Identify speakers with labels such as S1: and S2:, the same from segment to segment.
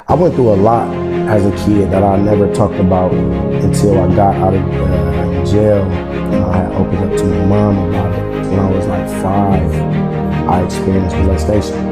S1: I went through a lot as a kid that I never talked about until I got out of jail. And I had opened up to my mom about it. When I was like 5, I experienced molestation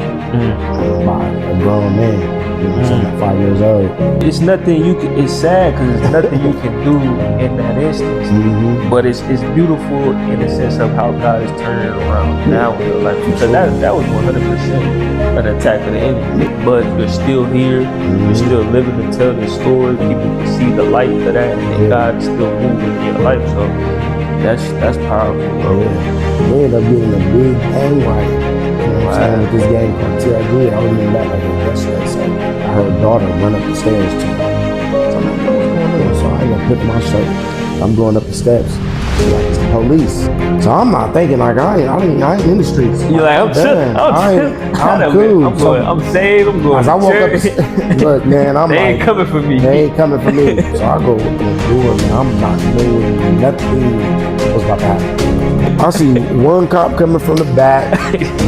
S1: by a grown man. You know what I'm saying? At 5 years old.
S2: It's nothing you can, it's sad because it's nothing you can do in that instance. But it's beautiful in the sense of how God is turning it around now in your life. Because that was 100% an attack of the enemy. But you're still here, you're still living to tell the story. People can see the light of that, and God is still moving in your life. So that's powerful.
S1: Oh, yeah. We ended up getting a big gang riot. You know what I'm saying? With this gang called TRG. I remember that like yesterday. So I heard a daughter run up the stairs to me. So I'm like, what's going on? So I ended up putting my shirt. I'm going up the steps. Like, it's the police. So I'm not thinking like I ain't in the streets.
S2: You're like, I'm chilling.
S1: I'm cool.
S2: I'm saved. I'm going.
S1: As I walk up, look, man,
S2: they ain't coming for me.
S1: They ain't coming for me. So I go open the door, man. I'm not knowing nothing was about to happen. I see one cop coming from the back.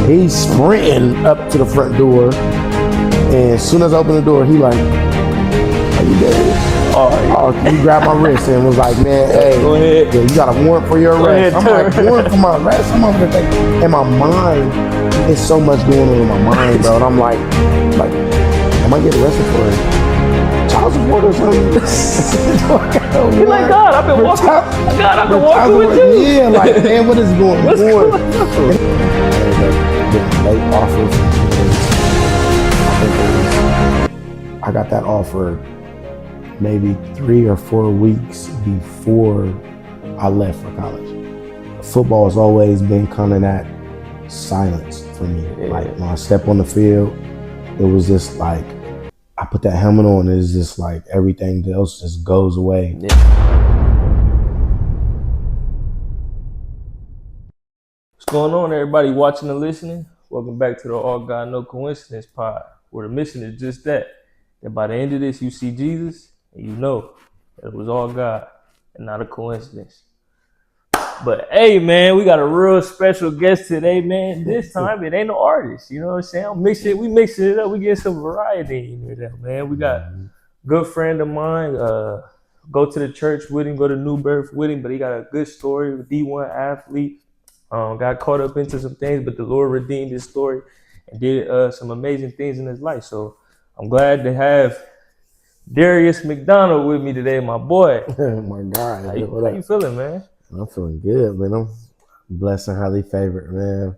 S1: He's sprinting up to the front door, and as soon as I open the door, he like, "Are you dead?" Oh, he grabbed my wrist and was like, man, hey,
S2: go ahead.
S1: Yeah, you got a warrant for your arrest. I'm like, warrant for my arrest? I'm over there thinking, in my mind, there's so much going on in my mind, bro. And I'm like, am I getting arrested for child support or something?
S2: You're like, God, I've been walking. God, I've been walking with you.
S1: Yeah, like, man, what is going on? Late offers. I got that offer maybe 3 or 4 weeks before I left for college. Football has always been kind of that silence for me. Like when I step on the field, it was just like, I put that helmet on, it's just like everything else just goes away.
S2: What's going on, everybody watching and listening? Welcome back to the All God No Coincidence pod, where the mission is just that by the end of this, you see Jesus, and you know that it was all God and not a coincidence. But hey, man, we got a real special guest today, man. This time it ain't no artist, you know what I'm saying? We mixing it up. We get some variety in here, man. We got a good friend of mine. Go to the church with him, go to New Birth with him, but he got a good story. D1 athlete. Got caught up into some things, but the Lord redeemed his story and did some amazing things in his life. So I'm glad to have DARIUS McDonald with me today, my boy.
S1: My God.
S2: How you feeling, man?
S1: I'm feeling good, man. I'm blessed and highly favored, man.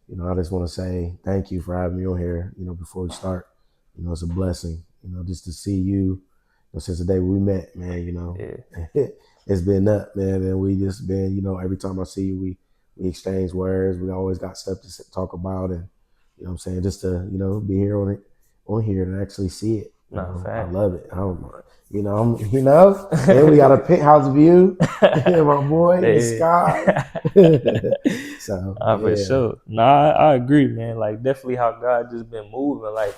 S1: You know, I just want to say thank you for having me on here, you know, before we start. You know, it's a blessing, you know, just to see you know, since the day we met, man, you know. Yeah. It's been up, man, and we just been, you know, every time I see you, we exchange words. We always got stuff to talk about, and, you know what I'm saying, just to, you know, be here on here and actually see it. I love it. And we got a penthouse view, my boy, the sky. So,
S2: for sure. I agree, man. Like, definitely how God just been moving. Like,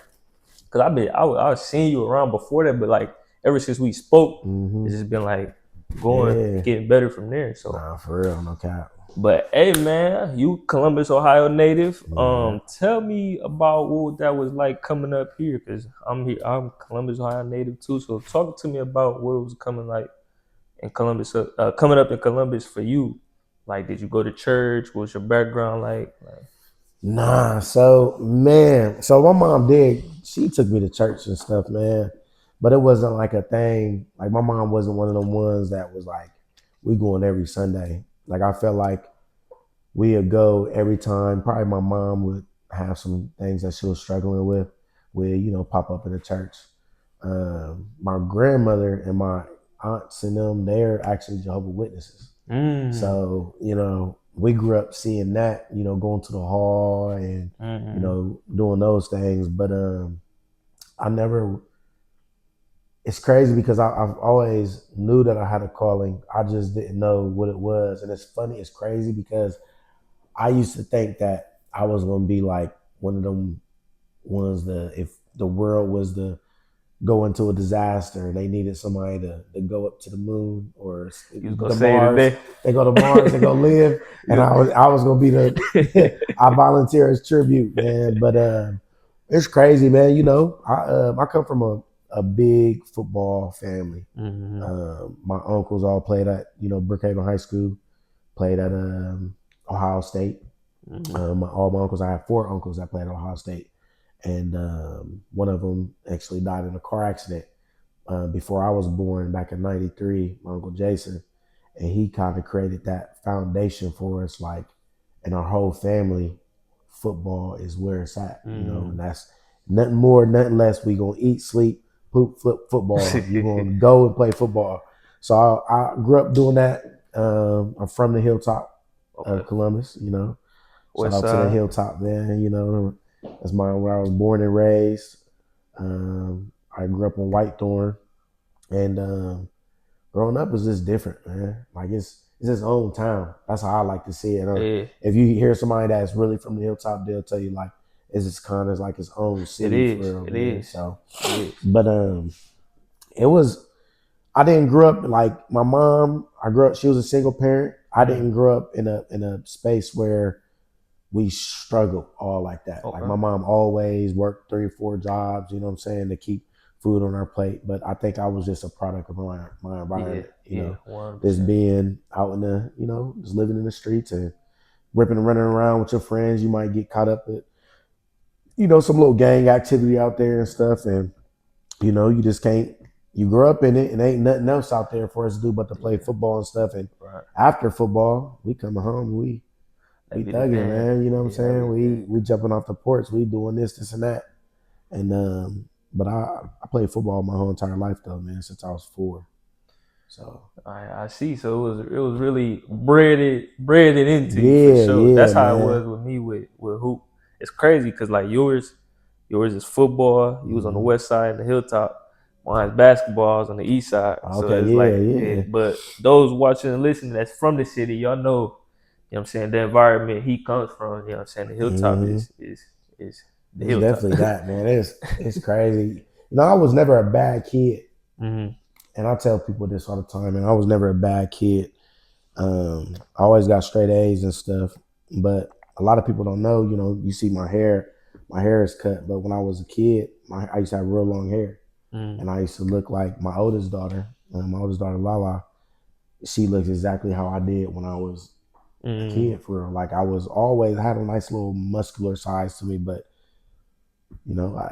S2: cause I was seeing you around before that, but like ever since we spoke, it's just been like getting better from there. So,
S1: for real, no cap.
S2: But hey, man, you Columbus, Ohio native. Tell me about what that was like coming up here, because I'm Columbus, Ohio native too. So talk to me about what it was coming like in Columbus, coming up in Columbus for you. Like, did you go to church? What was your background like?
S1: Nah, so my mom she took me to church and stuff, man. But it wasn't like a thing. Like, my mom wasn't one of them ones that was like, we going every Sunday. Like, I felt like we'd go every time. Probably my mom would have some things that she was struggling with, you know, pop up in the church. My grandmother and my aunts and them, they're actually Jehovah's Witnesses. So, you know, we grew up seeing that, you know, going to the hall and, you know, doing those things. But it's crazy because I've always knew that I had a calling. I just didn't know what it was. And it's funny, it's crazy because I used to think that I was going to be like one of them ones that if the world was to go into a disaster, they needed somebody to go up to the moon or Mars. They go to Mars and go live. And I was going to be I volunteer as tribute, man. But it's crazy, man. You know, I come from a big football family.
S2: Mm-hmm.
S1: My uncles all played at Brookhaven High School, played at Ohio State.
S2: Mm-hmm.
S1: All my uncles, I have 4 uncles that played at Ohio State, and one of them actually died in a car accident before I was born back in '93. My uncle Jason, and he kind of created that foundation for us, like in our whole family. Football is where it's at, and that's nothing more, nothing less. We gonna eat, sleep, poop, flip football. You gonna go and play football. So I grew up doing that. I'm from the hilltop
S2: Okay.
S1: of Columbus, Shout
S2: West
S1: out to the
S2: side.
S1: hilltop, man. That's where I was born and raised. I grew up in Whitethorn, and growing up is just different, man. Like it's its own town. That's how I like to see it.
S2: Yeah,
S1: If you hear somebody that's really from the hilltop, they'll tell you like it's just kind of like its own
S2: it
S1: city for
S2: is.
S1: real,
S2: It
S1: man.
S2: is.
S1: So,
S2: It is.
S1: but it was. I didn't grow up like my mom. I grew up. She was a single parent. I didn't grow up in a space where we struggled all like that. Like
S2: Okay.
S1: my mom always worked 3 or 4 jobs, you know what I'm saying, to keep food on our plate. But I think I was just a product of my environment,
S2: Yeah.
S1: just
S2: 100%.
S1: being out in just living in the streets and ripping and running around with your friends. You might get caught up at, some little gang activity out there and stuff. And, you just can't, you grow up in it and ain't nothing else out there for us to do but to play football and stuff. And
S2: Right.
S1: after football, we coming home, we
S2: That be the
S1: thugging,
S2: thing.
S1: man. You know what I'm
S2: Yeah, that
S1: saying?
S2: be the thing.
S1: We jumping off the porch. We doing this, and that. And but I played football my whole entire life though, man, since I was 4. So
S2: I see. So it was really breaded into you for
S1: yeah,
S2: sure. That's
S1: yeah,
S2: how it
S1: man.
S2: was with me with hoop. It's crazy because like yours is football. You was on the
S1: Mm-hmm.
S2: west side, the hilltop. Mine's basketball. I was on the east side. So
S1: Okay,
S2: it's
S1: yeah,
S2: like,
S1: yeah.
S2: but those watching and listening that's from the city, y'all know. You know what I'm saying? The environment he comes from. You know what I'm saying? The hilltop
S1: Mm-hmm.
S2: is the
S1: It's
S2: hilltop.
S1: definitely that, man. It's crazy. I was never a bad kid,
S2: Mm-hmm.
S1: and I tell people this all the time. And I was never a bad kid. I always got straight A's and stuff, but a lot of people don't know. You see my hair. My hair is cut, but when I was a kid, I used to have real long hair, and I used to look like my oldest daughter. My oldest daughter, Lala, she looks exactly how I did when I was a kid. For real, like I had a nice little muscular size to me, but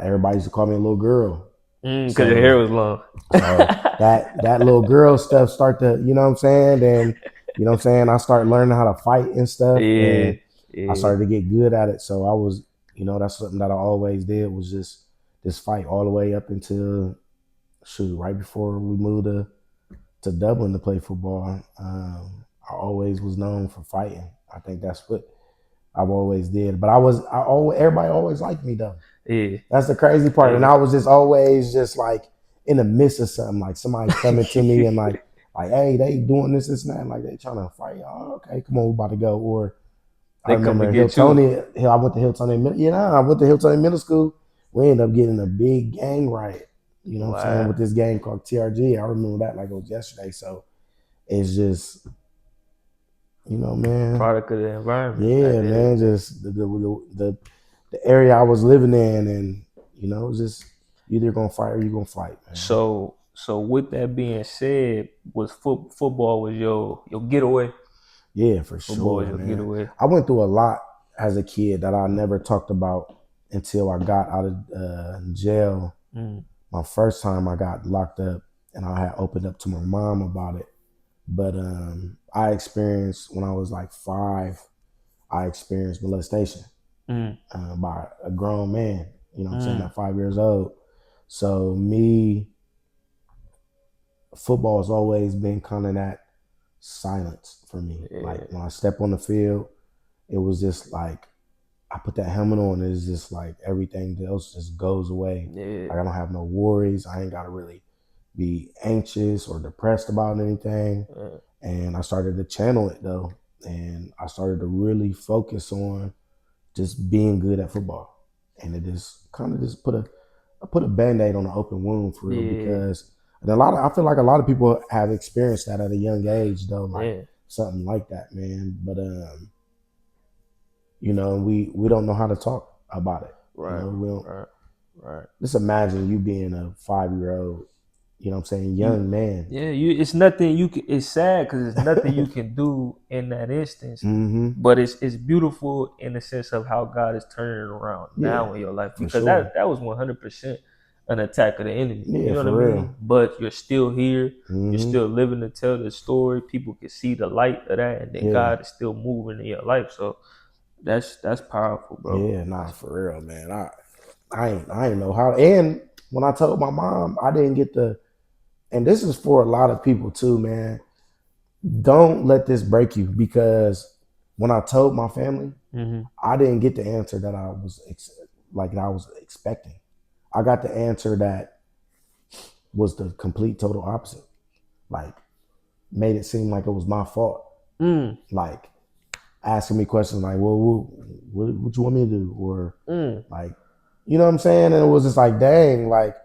S1: everybody used to call me a little girl.
S2: Because your hair
S1: So
S2: was long.
S1: that little girl stuff start to, you know what I'm saying? Then, I started learning how to fight and stuff,
S2: Yeah,
S1: and I
S2: yeah.
S1: started to get good at it. So I was, that's something that I always did, was just fight all the way up until right before we moved to Dublin to play football. I always was known for fighting. I think that's what I've always did. But everybody always liked me though.
S2: Yeah.
S1: That's the crazy part. And
S2: Yeah.
S1: I was just always just like in the midst of something, like somebody coming to me and like, hey, they doing this, and that, and like they trying to fight. Oh, okay, come on, we about to go. Or I
S2: They come to
S1: remember
S2: get you.
S1: I went to Hiltonian. I went to Hiltonian Middle School. We ended up getting a big gang riot. You know what I'm saying,
S2: Wow.
S1: with this gang called TRG. I remember that like it was yesterday. So it's just, man.
S2: Product of the environment at
S1: Yeah,
S2: the end of
S1: man.
S2: the day.
S1: Just the area I was living in, and it's just either gonna fight or you gonna fight, man.
S2: So with that being said, was football was your getaway?
S1: Yeah, for
S2: Football was
S1: sure,
S2: your
S1: man.
S2: getaway.
S1: I went through a lot as a kid that I never talked about until I got out of jail.
S2: Mm.
S1: My first time I got locked up, and I had opened up to my mom about it. But I experienced, when I was like 5, I experienced molestation by a grown man. You know what I'm saying? At 5 years old. So football has always been kind of that silence for me.
S2: Yeah.
S1: Like when I step on the field, it was just like I put that helmet on. It's just like everything else just goes away.
S2: Yeah.
S1: Like I don't have no worries. I ain't gotta really be anxious or depressed about anything.
S2: Yeah.
S1: And I started to channel it though, and I started to really focus on just being good at football. And it just kind of just put a band-aid on an open wound for real,
S2: Yeah.
S1: because I feel like a lot of people have experienced that at a young age though, like
S2: Yeah.
S1: something like that, man. But we don't know how to talk about it.
S2: Right.
S1: We don't.
S2: Right. Right.
S1: Just imagine you being a 5-year-old, you know what I'm saying, young man.
S2: Yeah, it's nothing you can. It's sad because it's nothing you can do in that instance.
S1: Mm-hmm.
S2: But it's beautiful in the sense of how God is turning it around
S1: Yeah,
S2: now in your life,
S1: for
S2: because
S1: sure.
S2: that was 100% an attack of the enemy. You
S1: Yeah,
S2: know what I
S1: for real.
S2: mean? But you're still here. You're
S1: Mm-hmm.
S2: still living to tell the story. People can see the light of that, and then
S1: Yeah.
S2: God is still moving in your life. So that's powerful, bro.
S1: Yeah, nah, for real, man. I ain't know how. And when I told my mom, I didn't get the. And this is for a lot of people too, man. Don't let this break you, because when I told my family,
S2: Mm-hmm.
S1: I didn't get the answer that I was I was expecting. I got the answer that was the complete total opposite. Like, made it seem like it was my fault.
S2: Mm.
S1: Like, asking me questions like, "Well, what you want me to do?" Or
S2: Mm.
S1: like, you know what I'm saying? And it was just like, dang, like,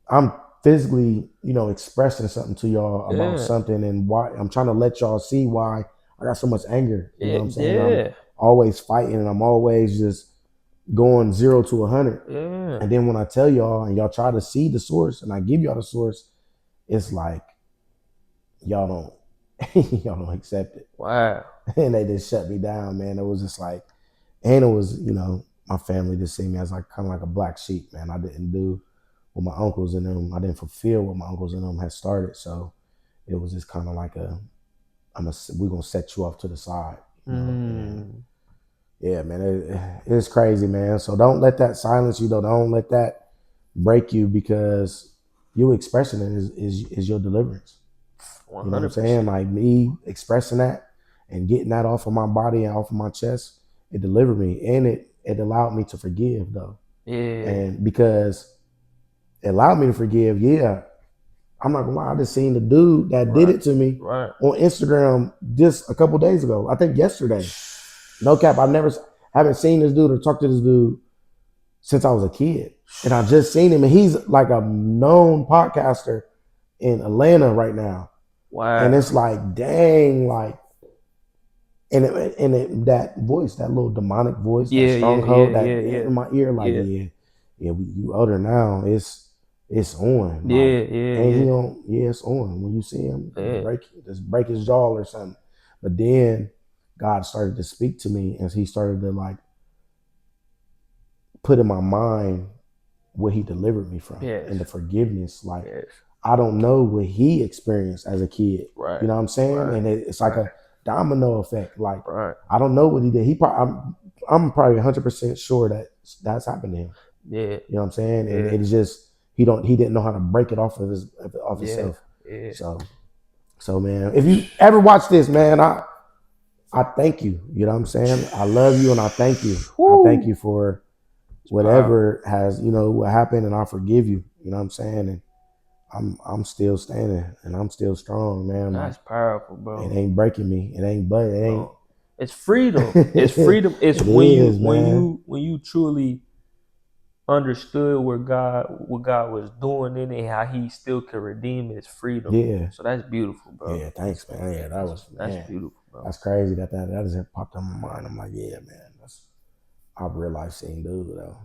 S1: I'm physically, expressing something to y'all about
S2: Yeah.
S1: something, and why I'm trying to let y'all see why I got so much anger. You know
S2: Yeah.
S1: what I'm saying? I'm
S2: Yeah.
S1: always fighting, and I'm always just going 0 to 100.
S2: Yeah.
S1: And then when I tell y'all and y'all try to see the source, and I give y'all the source, it's like y'all don't accept it,
S2: Wow.
S1: and they just shut me down, man. It was just like, and it was, my family just see me as like kind of like a black sheep, man. I didn't do what my uncles and them. I didn't fulfill what my uncles and them had started, so it was just kind of like we're gonna set you off to the side, And
S2: Mm.
S1: yeah, man, it's crazy, man. So don't let that silence you, though. Don't let that break you, because you expressing it is your deliverance. You know what I'm saying?
S2: 100%.
S1: Like, me expressing that and getting that off of my body and off of my chest, it delivered me, and it allowed me to forgive, though.
S2: Yeah.
S1: And because it allowed me to forgive, yeah, I'm not gonna lie, I just seen the dude that did
S2: Right.
S1: it to me
S2: Right.
S1: on Instagram just a couple days ago. I think yesterday. No cap, haven't seen this dude or talked to this dude since I was a kid. And I just seen him, and he's like a known podcaster in Atlanta right now. And
S2: Wow.
S1: it's like, dang, like, that voice, that little demonic voice, that
S2: Yeah. Yeah.
S1: stronghold,
S2: Yeah.
S1: that
S2: Yeah. Yeah.
S1: in my ear, like,
S2: Yeah.
S1: yeah, you older now. It's on. Like,
S2: Yeah. Yeah.
S1: ain't he
S2: Yeah.
S1: on? Yeah, it's on. When you see him,
S2: Yeah.
S1: just break his jaw or something. But then God started to speak to me, and he started to like put in my mind what he delivered me from,
S2: Yes.
S1: and the forgiveness. Like,
S2: Yes.
S1: I don't know what he experienced as a kid.
S2: Right.
S1: You know what I'm saying?
S2: Right.
S1: And it's like
S2: Right.
S1: a domino effect. Like,
S2: Right.
S1: I don't know what he did. I'm probably 100% sure that that's happened to him.
S2: Yeah.
S1: You know what I'm saying? And
S2: Yeah.
S1: it's just he didn't know how to break it off of
S2: Yeah.
S1: himself.
S2: Yeah.
S1: So man, if you ever watch this, man, I thank you. You know what I'm saying? I love you, and I thank you. I thank
S2: Woo.
S1: you for
S2: It's powerful.
S1: whatever has, what happened, and I forgive you. You know what I'm saying? And I'm still standing, and I'm still strong, man. Like,
S2: That's powerful,
S1: it
S2: bro.
S1: ain't breaking me. It ain't but it ain't.
S2: No. It's freedom. It's freedom. It's
S1: It is, man.
S2: when you truly understood what God was doing in it, how He still could redeem His freedom.
S1: Yeah.
S2: So that's beautiful, bro.
S1: Yeah, thanks, man. Yeah, that was,
S2: That's
S1: man.
S2: beautiful, bro.
S1: That's crazy that just popped in my mind. I'm like, yeah, man. That's a real life scene dude though.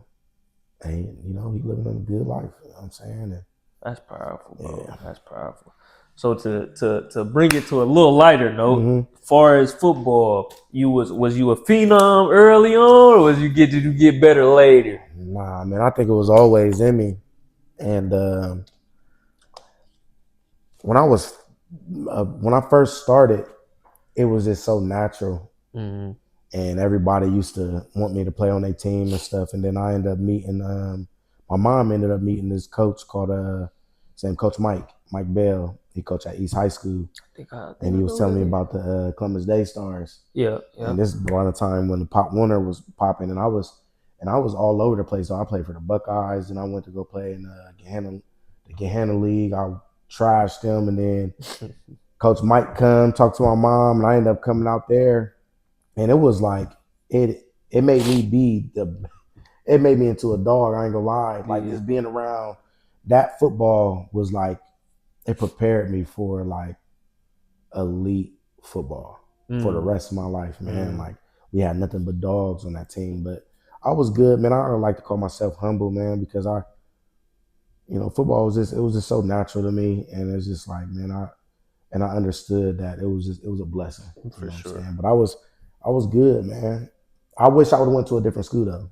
S1: And he living a good life. You know what I'm saying? And
S2: That's powerful, bro.
S1: yeah.
S2: That's powerful. So to bring it to a little lighter note,
S1: Mm-hmm.
S2: far as football, was you a phenom early on, or did you get better later?
S1: Nah, man. I think it was always in me. And when I first started, it was just so natural,
S2: Mm-hmm.
S1: and everybody used to want me to play on their team and stuff. And then I ended up meeting, my mom ended up meeting this coach called same coach Mike Bell. He coached at East High School,
S2: I think
S1: and
S2: I
S1: he was
S2: know who
S1: telling
S2: that
S1: me
S2: is.
S1: about the Columbus Day Stars.
S2: Yeah, yeah.
S1: And this is around the time when the Pop Warner was popping, and I was all over the place. So I played for the Buckeyes, and I went to go play in the Gahanna League. I trashed them, and then Coach Mike come talk to my mom, and I ended up coming out there, and it was like it made me it made me into a dog. I ain't gonna lie. Like,
S2: Yeah.
S1: just being around that football was like, it prepared me for like elite football for the
S2: Mm.
S1: rest of my life, man. Like, we had nothing but dogs on that team, but I was good, man. I don't like to call myself humble, man, because football was just so natural to me, and it's just like, man, I understood that it was a blessing. You
S2: For
S1: know what I'm
S2: sure.
S1: saying? But I was good, man. I wish I would have went to a different school though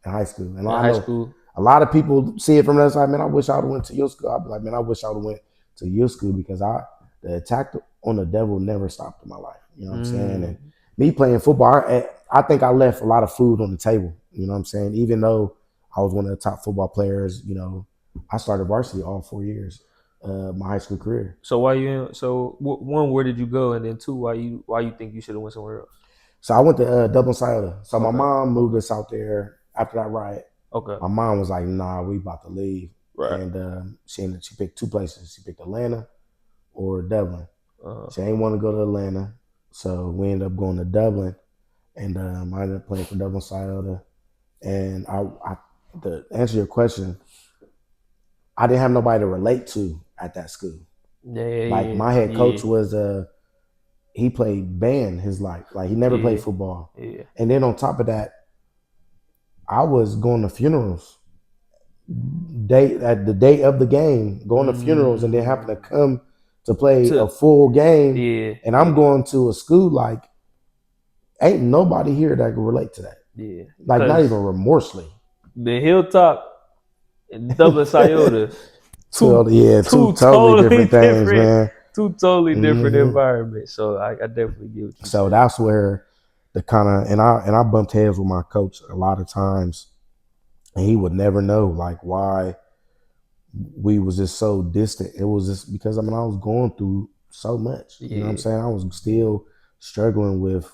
S1: in high school. And
S2: In
S1: I
S2: high
S1: know
S2: school.
S1: a lot of people see it from the other side. Man, I wish I would have went to your school. I'd be like, man, I wish I would have went to your school because the attack on the devil never stopped in my life. You know what I'm saying? And me playing football, I think I left a lot of food on the table. You know what I'm saying? Even though I was one of the top football players, I started varsity all 4 years, my high school career.
S2: So one, where did you go, and then two, why you think you should have went somewhere else?
S1: So I went to Dublin, Scioto. So my
S2: Okay.
S1: mom moved us out there after that riot.
S2: Okay.
S1: My mom was like, "Nah, we about to leave,"
S2: Right.
S1: and she picked two places. She picked Atlanta or Dublin.
S2: Uh,
S1: She ain't want to go to Atlanta, so we ended up going to Dublin, and I ended up playing for Dublin, Scioto. And to answer your question, I didn't have nobody to relate to at that school. Like my head coach was he played band his life. Like he never played football.
S2: Yeah.
S1: And then on top of that, I was going to funerals at the day of the game, going to funerals, and then having to come to play a full game.
S2: Yeah.
S1: And I'm going to a school like ain't nobody here that can relate to that.
S2: Yeah.
S1: Like not even remorselessly.
S2: The Hilltop and Dublin, Scioto.
S1: Two totally different things, man.
S2: Two totally different environments. So I definitely get what you
S1: So
S2: saying.
S1: that's where the kind of and I bumped heads with my coach a lot of times, and he would never know like why we was just so distant. It was just because I was going through so much. You know what I'm saying? I was still struggling with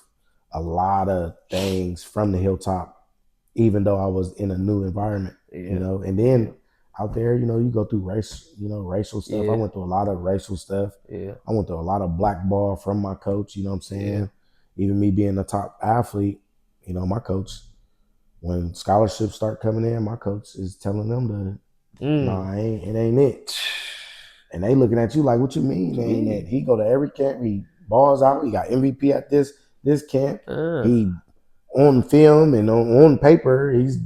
S1: a lot of things from the Hilltop, even though I was in a new environment. And then out there, you go through racial stuff. I went through a lot of racial stuff. I went through a lot of blackball from my coach, you know what I'm saying? Even me being a top athlete, my coach, when scholarships start coming in, my coach is telling them nah, it ain't it. And they looking at you like, what you mean it ain't it? He go to every camp, he balls out, he got MVP at this camp. He on film and on paper, he's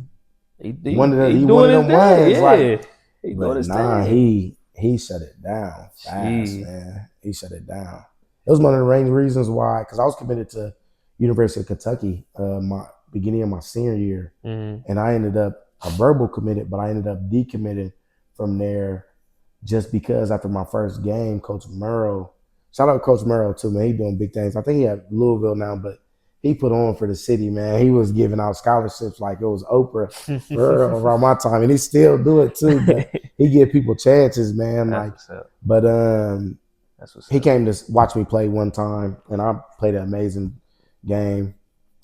S1: one of them ones. Like, but nah, he shut it down fast, man. He shut it down. It was one of the main reasons why, because I was committed to University of Kentucky, my beginning of my senior year, and I ended up a verbal committed, but I ended up decommitted from there just because after my first game, Coach Murrow, shout out Coach Murrow too, man. He doing big things. I think he at Louisville now, but he put on for the city, man. He was giving out scholarships like it was Oprah around my time, and he still do it too. But he give people chances, man. He came to watch me play one time, and I played an amazing game.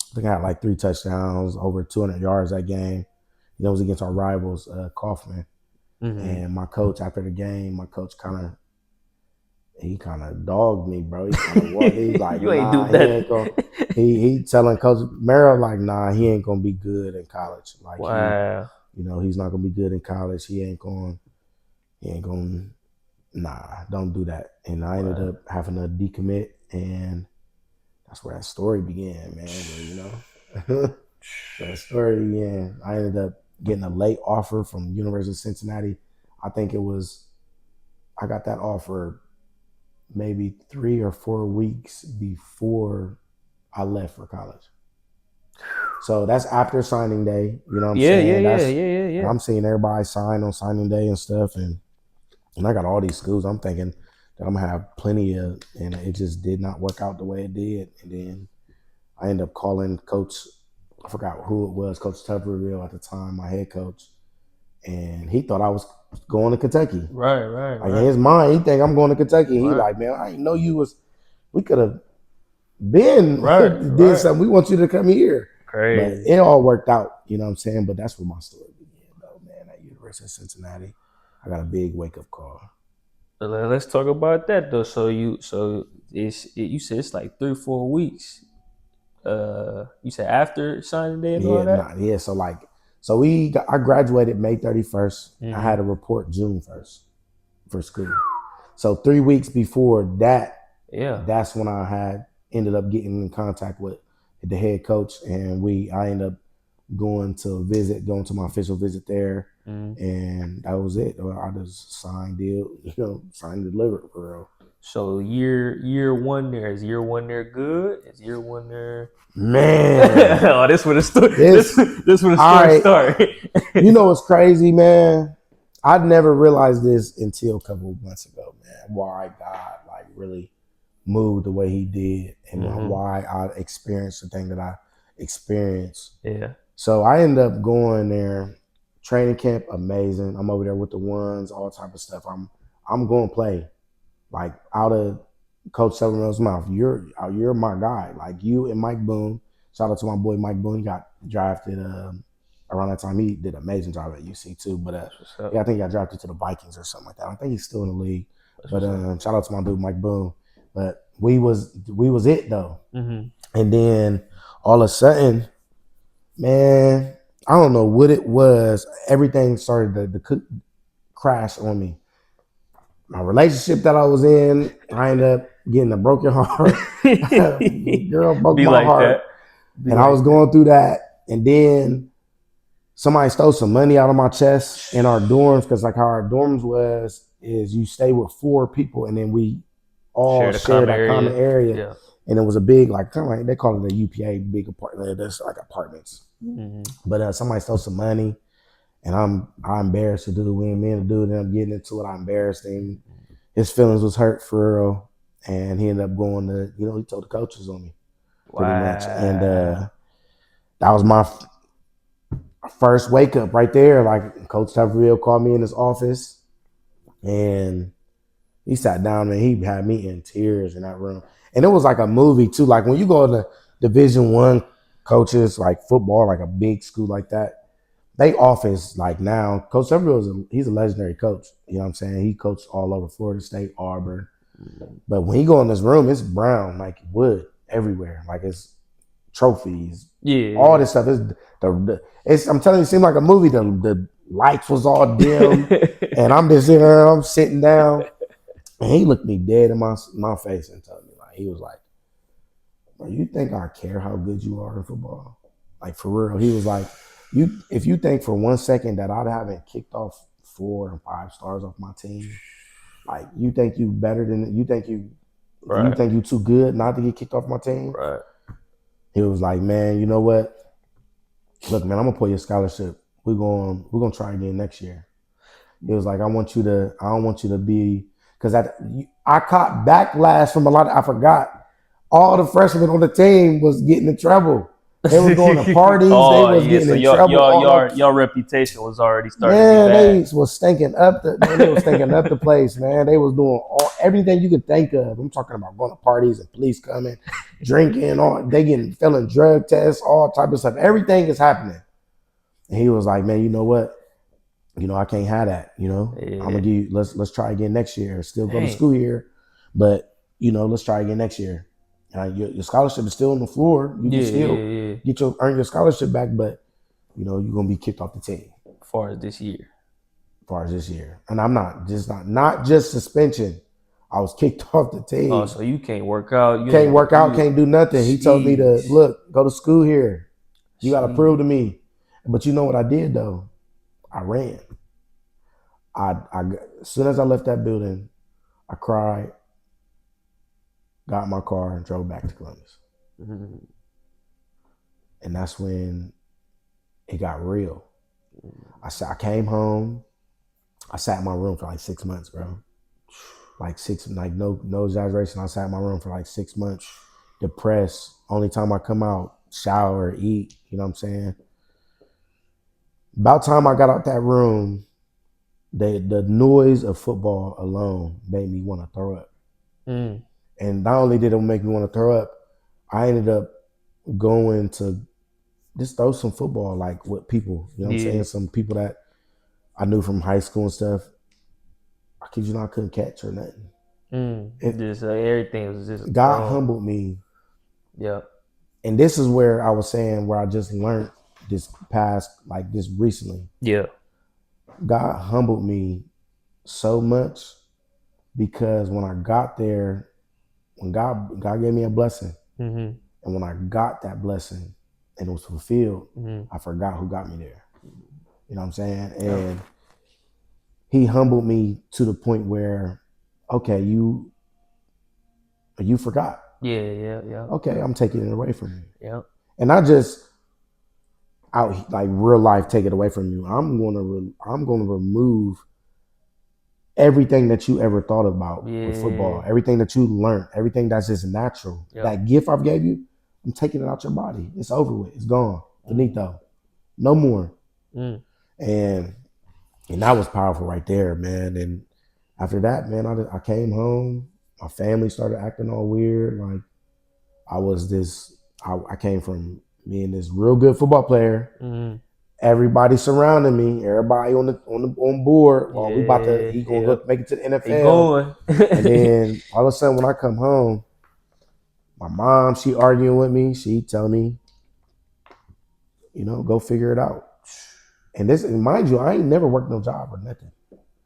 S1: I think I had like 3 touchdowns, over 200 yards that game. It was against our rivals, Kaufman. And my coach, after the game, he kind of dogged me, bro. He kind of walked. He's like,
S2: you ain't
S1: nah,
S2: do
S1: he ain't gonna. He telling Coach Merrill like, nah, he ain't gonna be good in college. Like,
S2: wow.
S1: He's not gonna be good in college. He ain't going. Nah, don't do that. And I ended up having to decommit, and that's where that story began, man. That story began. I ended up getting a late offer from University of Cincinnati. I think I got that offer maybe 3 or 4 weeks before I left for college. So that's after signing day. You know what I'm saying?
S2: Yeah.
S1: And I'm seeing everybody sign on signing day and stuff. And I got all these schools. I'm thinking that I'm going to have plenty of, and it just did not work out the way it did. And then I ended up calling Coach, I forgot who it was, Coach Tupperville at the time, my head coach. And he thought I was going to Kentucky.
S2: Right.
S1: In his mind, he think I'm going to Kentucky. He like, man, I didn't know you was, we could have been did something. We want you to come here.
S2: Crazy.
S1: But it all worked out, you know what I'm saying? But that's where my story began, though, man. At University of Cincinnati, I got a big wake-up call.
S2: Let's talk about that, though. You said it's like 3 or 4 weeks. You said after signing day and all that?
S1: I graduated May 31st. I had to report June 1st for school. So 3 weeks before that, that's when I had ended up getting in contact with the head coach, and I ended up going to my official visit there, and that was it. I just signed deal, signed and delivered for real.
S2: So year one there, is year one there good? Is year one there?
S1: Man,
S2: Oh, this where the story. This where the story
S1: right.
S2: start.
S1: You know what's crazy, man? I'd never realized this until a couple of months ago, man. Why God like really moved the way He did, and why I experienced the thing that I experienced.
S2: Yeah.
S1: So I ended up going there, training camp, amazing. I'm over there with the ones, all type of stuff. I'm going to play, like out of Coach Summerall's mouth. You're my guy, like you and Mike Boone. Shout out to my boy Mike Boone. He got drafted around that time. He did an amazing job at UC too. But I think he got drafted to the Vikings or something like that. I think he's still in the league. But shout out to my dude Mike Boone. But we was it though. And then all of a sudden, man, I don't know what it was. Everything started to crash on me. My relationship that I was in, I ended up getting a broken heart. Girl broke my heart. And I was going through that. And then somebody stole some money out of my chest in our dorms, because like how our dorms is you stay with 4 people and then we all share that common area.
S2: Yeah.
S1: And it was a big, like, kind of like, they call it a UPA, big apartment. There's like apartments. But somebody stole some money, and I'm embarrassed the dude. Me and the dude ended up getting into it. I embarrassed him. His feelings was hurt for real, and he ended up going to, he told the coaches on me, pretty much. And that was my first wake up right there. Like, Coach Tufferville called me in his office, and he sat down and he had me in tears in that room. And it was like a movie too. Like when you go to Division I coaches, like football, like a big school like that, they office, like now, Coach Tufferville he's a legendary coach. You know what I'm saying? He coached all over Florida State, Auburn. But when you go in this room, it's brown, like wood everywhere. Like it's trophies.
S2: Yeah.
S1: All this stuff. I'm telling you, it seemed like a movie. The lights was all dim. And I'm just sitting there, I'm sitting down. And he looked me dead in my face and told me, like, he was like, bro, you think I care how good you are in football? Like, for real. He was like, if you think for 1 second that I haven't kicked off 4 and 5 stars off my team, like, you think you better than, you think you too good not to get kicked off my team?
S2: Right.
S1: He was like, man, you know what? Look, man, I'm gonna pull your scholarship. We're gonna try again next year. He was like, I don't want you to be, because I caught backlash from a lot. I forgot all the freshmen on the team was getting in trouble. They were going to parties. They was getting in trouble.
S2: Your reputation was already starting.
S1: Man, they was stinking up the place. Man, they was doing everything you could think of. I'm talking about going to parties and police coming, drinking, they failing drug tests, all type of stuff. Everything is happening. And he was like, man, you know what? I can't have that. I'm gonna give you. Let's try again next year. Still go to school here, but let's try again next year. Your scholarship is still on the floor. You can still earn your scholarship back, but you're gonna be kicked off the team.
S2: As far as this year,
S1: and I'm not just suspension. I was kicked off the team.
S2: Oh, so you can't work out.
S1: Can't do nothing. He told me to go to school here. You got to prove to me. But you know what I did though? I ran. As soon as I left that building, I cried, got in my car, and drove back to Columbus. And that's when it got real. I came home. I sat in my room for like 6 months, bro. No exaggeration. I sat in my room for like 6 months, depressed. Only time I come out, shower, eat. You know what I'm saying? About time I got out that room, the noise of football alone made me want to throw up. And not only did it make me want to throw up, I ended up going to just throw some football, like with people. You know what I'm saying? Some people that I knew from high school and stuff. I kid you not, I couldn't catch or nothing.
S2: Everything was just
S1: God humbled me.
S2: Yeah.
S1: And this is where I was saying, where I just learned this recently.
S2: Yeah.
S1: God humbled me so much, because when I got there, when God gave me a blessing, and when I got that blessing, and it was fulfilled,
S2: Mm-hmm.
S1: I forgot who got me there. You know what I'm saying? And he humbled me to the point where, okay, you forgot.
S2: Yeah.
S1: Okay, I'm taking it away from you.
S2: Yeah.
S1: And not just out like real life take it away from you. I'm gonna remove everything that you ever thought about with football, everything that you learned, everything that's just natural.
S2: Yep.
S1: That gift I've gave you, I'm taking it out your body. It's over with. It's gone. Finito. No more.
S2: Mm.
S1: And that was powerful right there, man. And after that, man, I came home. My family started acting all weird. Like I came from being this real good football player.
S2: Mm-hmm.
S1: Everybody surrounding me, everybody on board. Well, he gonna
S2: Yep.
S1: make it to the
S2: He
S1: NFL.
S2: going.
S1: And then all of a sudden, when I come home, my mom, she arguing with me. She telling me, go figure it out. And mind you, I ain't never worked no job or nothing.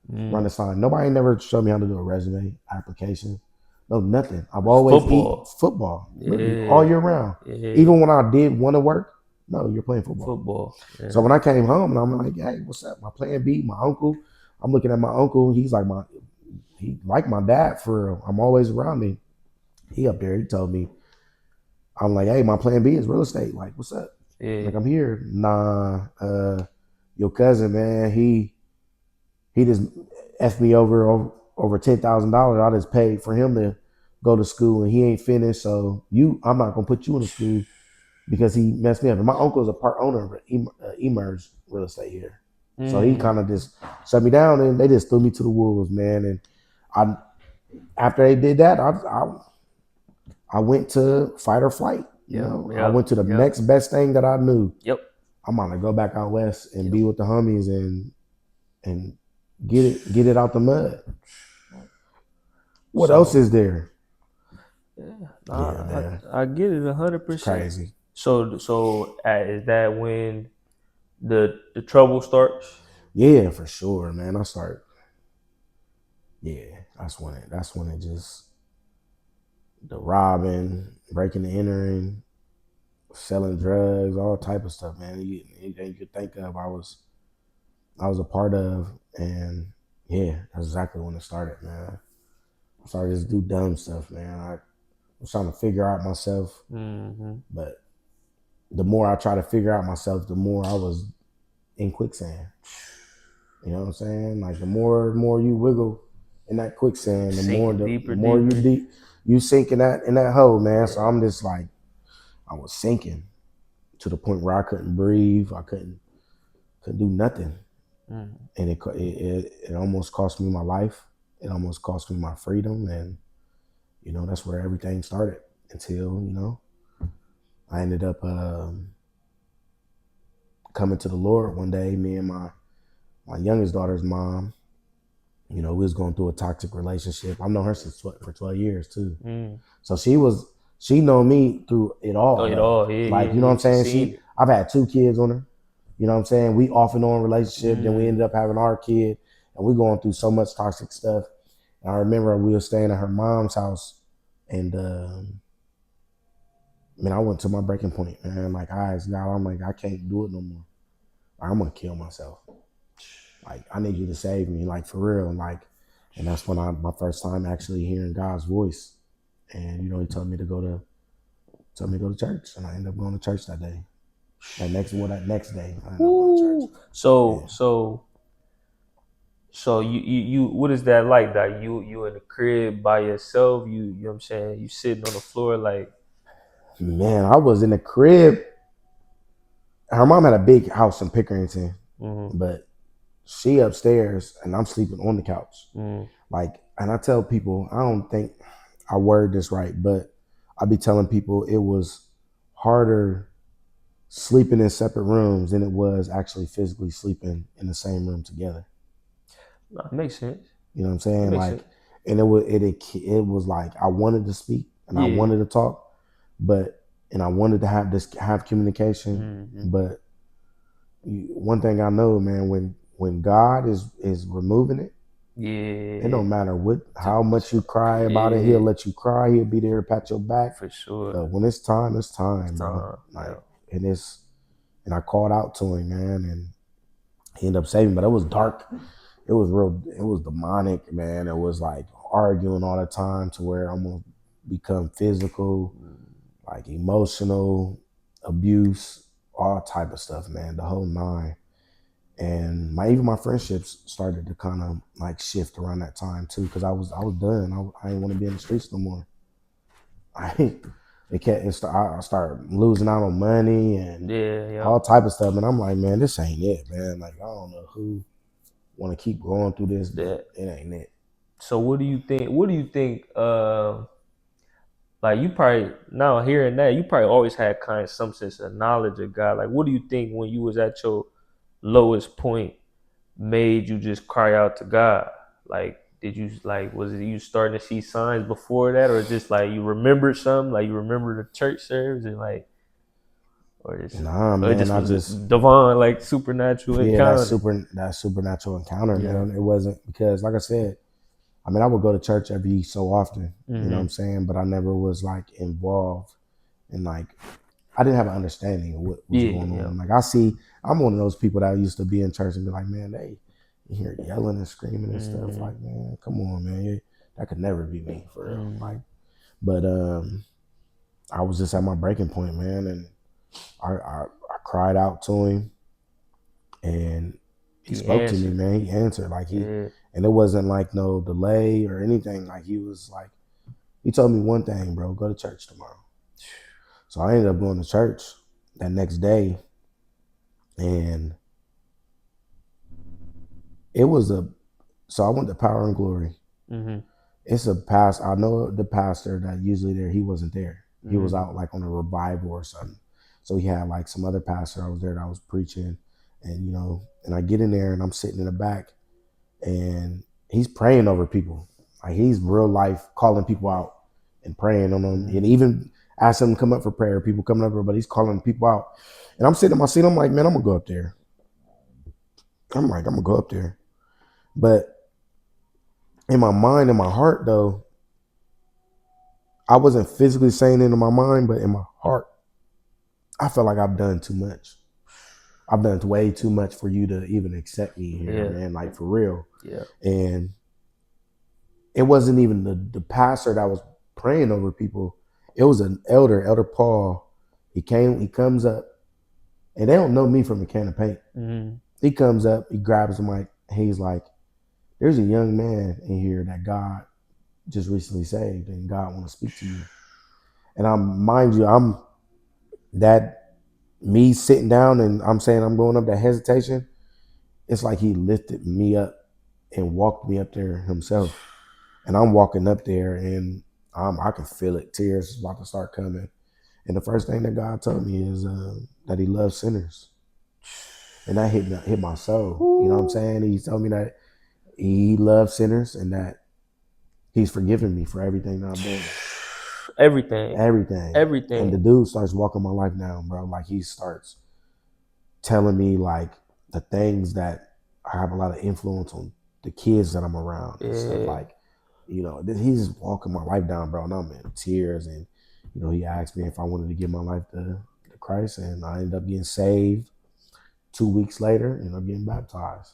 S1: Run the sign. Nobody never showed me how to do a resume application. No, nothing. I've always eaten football, literally all year round.
S2: Yeah.
S1: Even when I did want to work, no, you're playing football.
S2: Yeah.
S1: So when I came home and I'm like, hey, what's up? My plan B, my uncle. I'm looking at my uncle. He's like my dad for real. I'm always around him. He up there. He told me, I'm like, hey, my plan B is real estate. Like, what's up?
S2: Yeah.
S1: Like, I'm here. Nah, your cousin, man, he just effed me over $10,000. I just paid for him to go to school and he ain't finished. So I'm not gonna put you in the school because he messed me up. And my uncle's a part owner of Emerge Real Estate here. So he kind of just shut me down and they just threw me to the wolves, man. And after they did that, I went to fight or flight. I went to the next best thing that I knew.
S2: Yep.
S1: I'm gonna go back out west and be with the homies and get it out the mud. What else is there?
S2: Man. I get it 100%.
S1: Crazy.
S2: So is that when the trouble starts?
S1: Yeah, for sure, man. That's when it just the robbing, breaking and entering, selling drugs, all type of stuff, man. Anything you could think of, I was a part of, and yeah, that's exactly when it started, man. I started to just do dumb stuff, man. I was trying to figure out myself, but the more I try to figure out myself, the more I was in quicksand. You know what I'm saying? Like the more you wiggle in that quicksand, the more you sink in that hole, man. So I'm just like, I was sinking to the point where I couldn't breathe. I couldn't do nothing. And it almost cost me my life. It almost cost me my freedom. And, that's where everything started until, I ended up coming to the Lord one day. Me and my youngest daughter's mom, we was going through a toxic relationship. I've known her for 12 years too. So she known me through it all. Like, you know what I'm saying? I've had 2 kids on her. You know what I'm saying? We off and on relationship. Then we ended up having our kid and we going through so much toxic stuff. And I remember we were staying at her mom's house and, I went to my breaking point, man. Like, I asked God, I'm like, I can't do it no more. Like, I'm going to kill myself. Like, I need you to save me, like, for real. Like, and that's when my first time actually hearing God's voice. And, he told me to go to church. And I ended up going to church that day. That next day. I ended up going to church.
S2: So you what is that like? That you in the crib by yourself? You know what I'm saying? You sitting on the floor like.
S1: Man, I was in the crib. Her mom had a big house in Pickerington, but she upstairs and I'm sleeping on the couch. Like, and I tell people, I don't think I word this right, but I be telling people it was harder sleeping in separate rooms than it was actually physically sleeping in the same room together.
S2: That makes sense.
S1: You know what I'm saying? Like, and it was like I wanted to speak and I wanted to talk, and I wanted to have communication. But one thing I know, man, when God is removing it, it don't matter how much you cry about it. He'll let you cry. He'll be there to pat your back
S2: for sure.
S1: But when it's time, bro. Like, and I called out to him, man, and he ended up saving me. But it was dark. It was demonic, man. It was like arguing all the time to where I'm gonna become physical, like emotional abuse, all type of stuff, man. The whole nine. And even my friendships started to kind of like shift around that time too, because I was done. I didn't want to be in the streets no more. I started losing out on money and all type of stuff, and I'm like, man, this ain't it, man. Like I don't know who want to keep going through this, but it ain't it.
S2: So what do you think? Like you probably now hearing that, you probably always had kind of some sense of knowledge of God. Like what do you think when you was at your lowest point made you just cry out to God? Like did you like was it you starting to see signs before that, or just like you remembered something, like you remember the church service and like, or just
S1: man,
S2: it just
S1: I
S2: was
S1: just
S2: divine, like supernatural encounter?
S1: that supernatural encounter, man. It wasn't because, like I said, I mean, I would go to church every so often, you know what I'm saying? But I never was like involved in like, I didn't have an understanding of what was going on. Like I'm one of those people that used to be in church and be like, man, they hear yelling and screaming and stuff. Like, man, come on, man, that could never be me for real. Like, but I was just at my breaking point, man, and I cried out to him, and he spoke to me, man. He answered, like and it wasn't like no delay or anything. Like he was like, he told me one thing, bro, go to church tomorrow. So I ended up going to church that next day, and it was so I went to Power and Glory. It's a pastor. I know the pastor that usually there, he wasn't there. He was out like on a revival or something. So he had like some other pastor. I was there that I was preaching, and you know, and I get in there and I'm sitting in the back, and he's praying over people. Like he's real life calling people out and praying on them, and even asked them to come up for prayer. People coming up, but he's calling people out. And I'm sitting in my seat. I'm like, man, I'm gonna go up there. I'm gonna go up there. But in my mind and my heart, though, I wasn't physically saying it in my mind, but in my heart, I felt like I've done too much. I've done way too much for you to even accept me here, man. Like for real.
S2: Yeah.
S1: And it wasn't even the pastor that was praying over people. It was an Elder Paul. He comes up, and they don't know me from a can of paint. He comes up, he grabs the mic, he's like, there's a young man in here that God just recently saved, and God want to speak to you. And I'm that me sitting down and I'm saying I'm going up, that hesitation, it's like he lifted me up and walked me up there himself. And I'm walking up there and I can feel it. Tears is about to start coming. And the first thing that God told me is that he loves sinners. And that hit my soul. You know what I'm saying? He told me that he loves sinners and that he's forgiven me for everything that I've done. Everything. And the dude starts walking my life down, bro. Like he starts telling me like the things that I have a lot of influence on the kids that I'm around and stuff. Like, you know, he's just walking my life down, bro. And I'm in tears. And, you know, he asked me if I wanted to give my life to Christ, and I ended up getting saved. 2 weeks later, ended up getting baptized.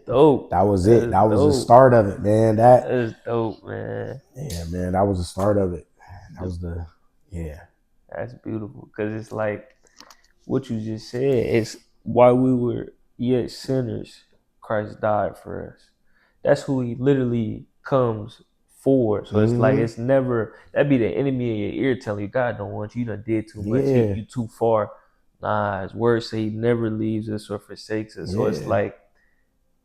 S2: Dope.
S1: That was it. That was the start of it, man.
S2: That is dope, man.
S1: Yeah, man. That was the start of it. That was
S2: That's beautiful, because it's like what you just said. It's while we were yet sinners, Christ died for us. That's who he literally comes for. So it's like, it's never, that'd be the enemy in your ear telling you, God don't want you, done did too much, you too far. Nah, his word say he never leaves us or forsakes us. So it's like,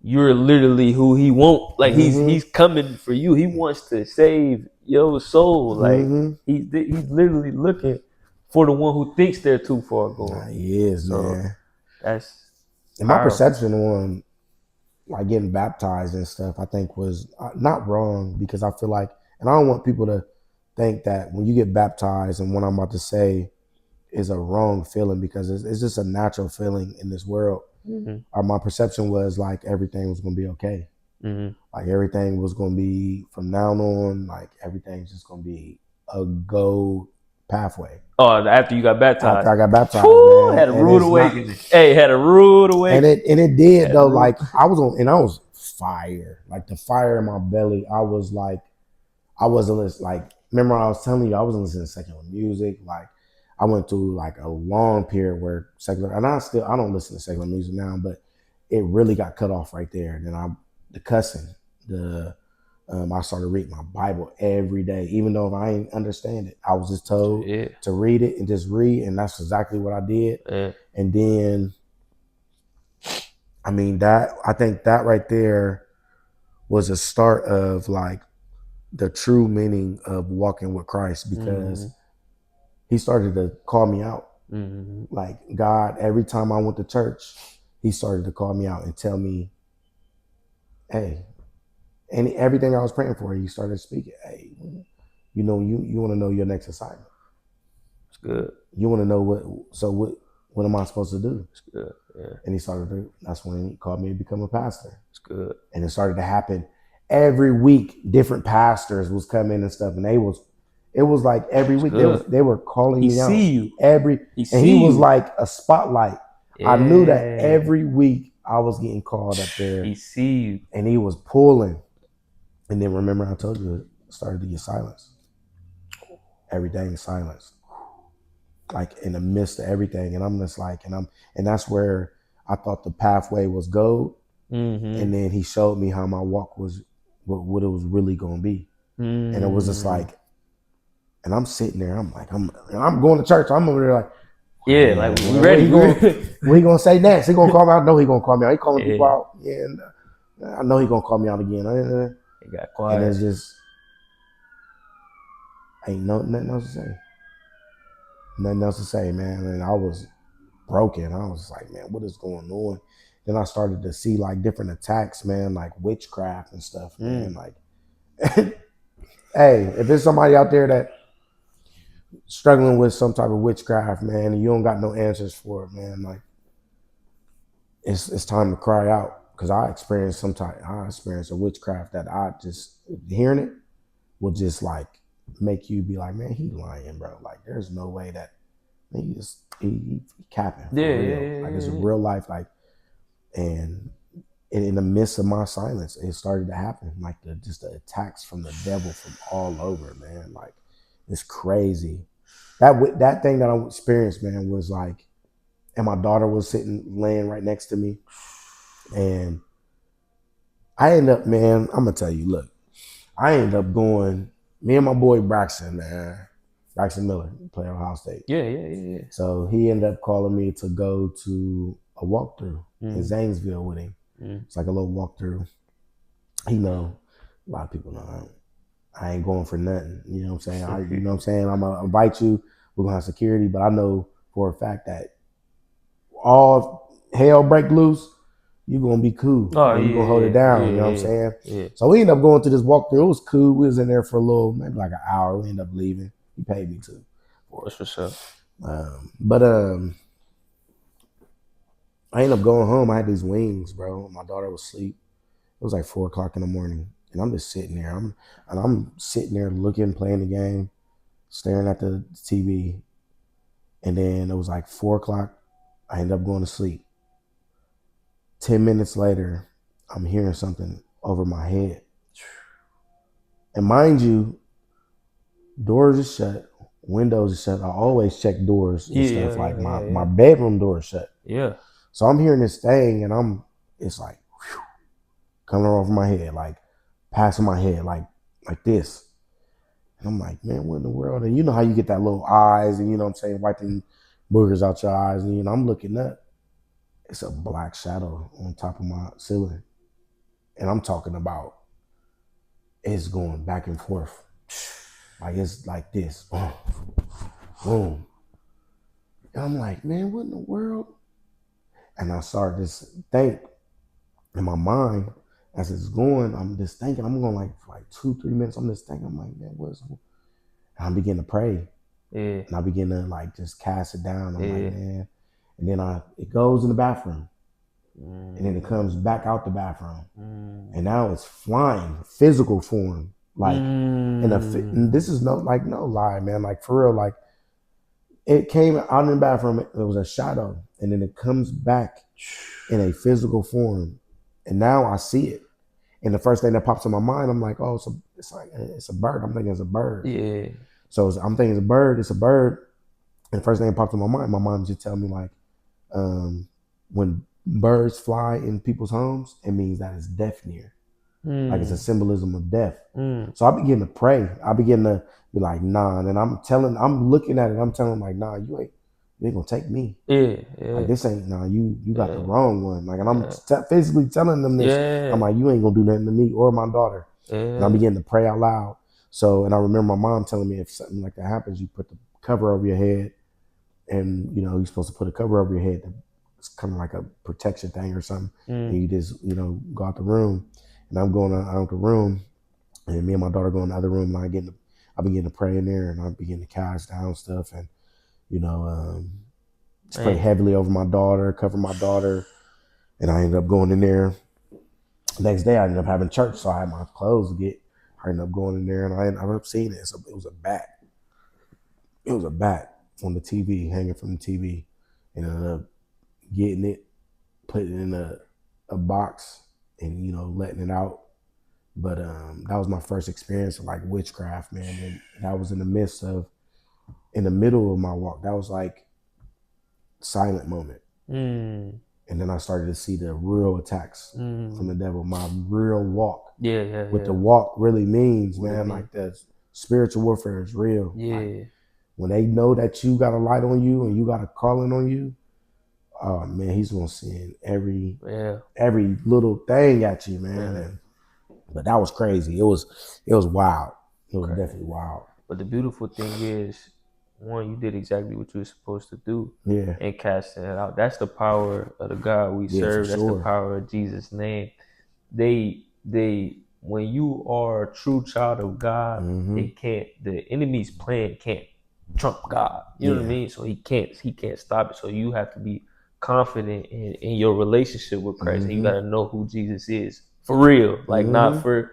S2: you're literally who he wants. Like he's coming for you. He wants to save your soul. Like he's literally looking for the one who thinks they're too far gone.
S1: Nah, he is, so, man.
S2: That's
S1: and my perception on like getting baptized and stuff, I think was not wrong, because I feel like, and I don't want people to think that when you get baptized and what I'm about to say is a wrong feeling, because it's just a natural feeling in this world. My perception was like everything was going to be okay. Like everything was going to be from now on, like everything's just going to be a go pathway.
S2: Oh, after you got baptized.
S1: After I got baptized,
S2: Whew,
S1: man,
S2: had a
S1: and
S2: rude
S1: it's not,
S2: awakening. Hey, had a rude awakening.
S1: and it did
S2: Had
S1: though.
S2: a rude.
S1: Like I was fire, like the fire in my belly. I was like, I wasn't listening. Like, remember I was telling you, I wasn't listening to secular music. Like, I went through like a long period where secular, and I don't listen to secular music now, but it really got cut off right there. And then the cussing, I started reading my Bible every day, even though I ain't understand it. I was just told to read it and just read, and that's exactly what I did.
S2: Yeah.
S1: And then, I mean, I think that right there was a start of like the true meaning of walking with Christ, because he started to call me out. Like God, every time I went to church, he started to call me out and tell me, hey, and everything I was praying for, he started speaking. Hey, you want to know your next assignment.
S2: It's good.
S1: You want to know what am I supposed to do?
S2: It's good. Yeah.
S1: And that's when he called me to become a pastor.
S2: It's good.
S1: And it started to happen every week. Different pastors was coming and stuff, and it was like every week they were calling me out.
S2: You.
S1: He was like a spotlight.
S2: Yeah.
S1: I knew that every week I was getting called up there.
S2: He see you.
S1: And he was pulling. And then remember I told you, it started to get silence. Everything silenced. Like in the midst of everything. And I'm just like, and that's where I thought the pathway was gold. And then he showed me how my walk was, what it was really going to be. And it was just like, and I'm sitting there, I'm like, I'm going to church. I'm over there like,
S2: yeah, like we ready.
S1: What he gonna say next? He gonna call me out? I know he gonna call me out. He calling people out. Yeah, and I know he gonna call me out again.
S2: It got quiet.
S1: And it's just ain't nothing else to say. Nothing else to say, man. And I was broken. I was like, man, what is going on? Then I started to see like different attacks, man, like witchcraft and stuff, man. Like, hey, if there's somebody out there that struggling with some type of witchcraft, man, and you don't got no answers for it, man, like it's time to cry out. Because I experienced a witchcraft that I just, hearing it will just like make you be like, man, he lying, bro. Like there's no way that he capping for real. Like it's a real life, like, and in the midst of my silence, it started to happen. Like the attacks from the devil from all over, man. Like it's crazy. That thing that I experienced, man, was like, and my daughter was laying right next to me. And I ended up, man, I'm going to tell you, look, I ended up going, me and my boy Braxton, man, Braxton Miller, player on Ohio State.
S2: Yeah.
S1: So he ended up calling me to go to a walkthrough in Zanesville with him. It's like a little walkthrough. He know, a lot of people know I ain't going for nothing. You know what I'm saying? You know what I'm saying? I'm going to invite you. We're going to have security, but I know for a fact that all hell break loose, you're going to be cool. You're going to hold it down. You know what I'm saying?
S2: Yeah.
S1: So we ended up going to this walkthrough. It was cool. We was in there for a little, maybe like an hour. We ended up leaving. He paid me to.
S2: That's what's up.
S1: But I ended up going home. I had these wings, bro. My daughter was asleep. It was like 4:00 in the morning. And I'm just sitting there. I'm sitting there looking, playing the game, staring at the TV. And then it was like 4:00. I ended up going to sleep. 10 minutes later, I'm hearing something over my head. And mind you, doors are shut, windows are shut. I always check doors and stuff. Like my bedroom door is shut.
S2: Yeah.
S1: So I'm hearing this thing, and it's like whew, coming over my head, like passing my head, like this. And I'm like, man, what in the world? And you know how you get that little eyes, and you know what I'm saying, wiping boogers out your eyes, and you know, I'm looking up. It's a black shadow on top of my ceiling. And I'm talking about it's going back and forth. Like it's like this. Boom. Boom. And I'm like, man, what in the world? And I started this think in my mind as it's going. I'm just thinking, I'm going like 2-3 minutes. I'm just thinking, I'm like, man, what's going on? And I begin to pray.
S2: Yeah.
S1: And I begin to like just cast it down. I'm like, man. And then it goes in the bathroom. And then it comes back out the bathroom. And now it's flying, physical form. Like, and this is no lie, man. Like for real, like It came out in the bathroom. It was a shadow, and then it comes back in a physical form, and now I see it. And the first thing that pops in my mind, I'm like, oh, it's a bird. I'm thinking it's a bird.
S2: Yeah.
S1: So I'm thinking it's a bird. It's a bird. And the first thing that pops in my mom just tell me like, when birds fly in people's homes, it means that it's death near. Like it's a symbolism of death. So I begin to pray. I begin to be like, nah. And I'm looking at it. I'm telling him like, nah, you ain't gonna take me.
S2: Yeah.
S1: Like this ain't, nah, you got the wrong one. Like, and I'm physically telling them this. I'm like, you ain't gonna do nothing to me or my daughter. And I begin to pray out loud. So, and I remember my mom telling me if something like that happens, you put the cover over your head, and you're supposed to put a cover over your head. It's kind of like a protection thing or something. And you just, go out the room. And I'm going out the room, and me and my daughter go in the other room, and I begin to pray in there, and I begin to cast down stuff, and just pray heavily over my daughter, cover my daughter, and I ended up going in there. Next day, I ended up having church, so I had my clothes to get. I ended up going in there, and I ended up seeing it. So it was a bat. It was a bat on the TV, hanging from the TV, and I ended up getting it, putting it in a box, and letting it out. But that was my first experience of like witchcraft, man. And that was in the middle of my walk. That was like silent moment. And then I started to see the real attacks from the devil, my real walk. What the walk really means, man. Like the spiritual warfare is real. Like, when they know that you got a light on you and you got a calling on you, oh man, he's gonna send every little thing at you, man. But that was crazy. It was wild. It was definitely wild.
S2: But the beautiful thing is, one, you did exactly what you were supposed to do.
S1: Yeah.
S2: And casting it out. That's the power of the God we serve. That's the power of Jesus' name. When you are a true child of God, the enemy's plan can't trump God. You know what I mean? So he can't stop it. So you have to be confident in your relationship with Christ, and you got to know who Jesus is for real, like not for